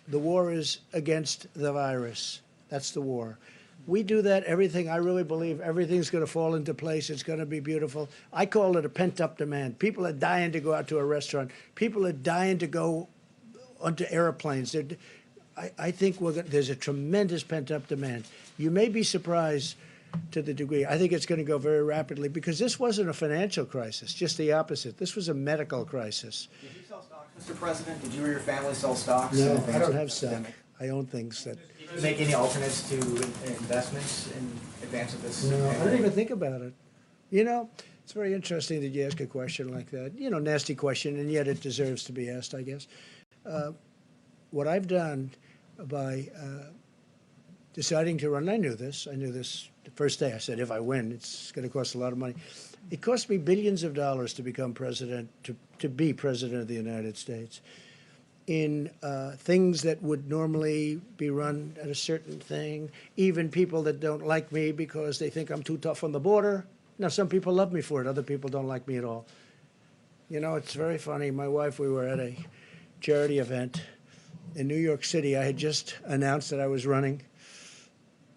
The war is against the virus. That's the war. We do that, everything, I really believe everything's going to fall into place. It's going to be beautiful. I call it a pent-up demand. People are dying to go out to a restaurant. People are dying to go onto airplanes. I think there's a tremendous pent-up demand. You may be surprised to the degree. I think it's going to go very rapidly because this wasn't a financial crisis, just the opposite. This was a medical crisis. Did you sell stocks, Mr. President? Did you or your family sell stocks? No, I don't have stock. I own things that... Did you make any alternates to investments in advance of this? No, I didn't even think about it. You know, it's very interesting that you ask a question like that. You know, nasty question, and yet it deserves to be asked, I guess. What I've done by deciding to run, I knew this the first day. I said, if I win, it's going to cost a lot of money. It cost me billions of dollars to become president, to be president of the United States, in things that would normally be run at a certain thing, even people that don't like me because they think I'm too tough on the border. Now, some people love me for it. Other people don't like me at all. You know, it's very funny. My wife, we were at a charity event in New York City. I had just announced that I was running,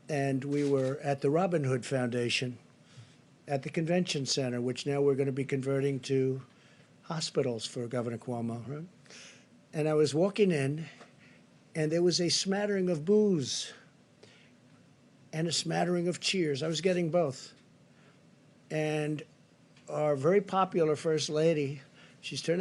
and we were at the Robin Hood Foundation at the convention center, which now we're going to be converting to hospitals for Governor Cuomo. Right? And I was walking in, and there was a smattering of boos and a smattering of cheers. I was getting both. And our very popular First Lady, she's turned out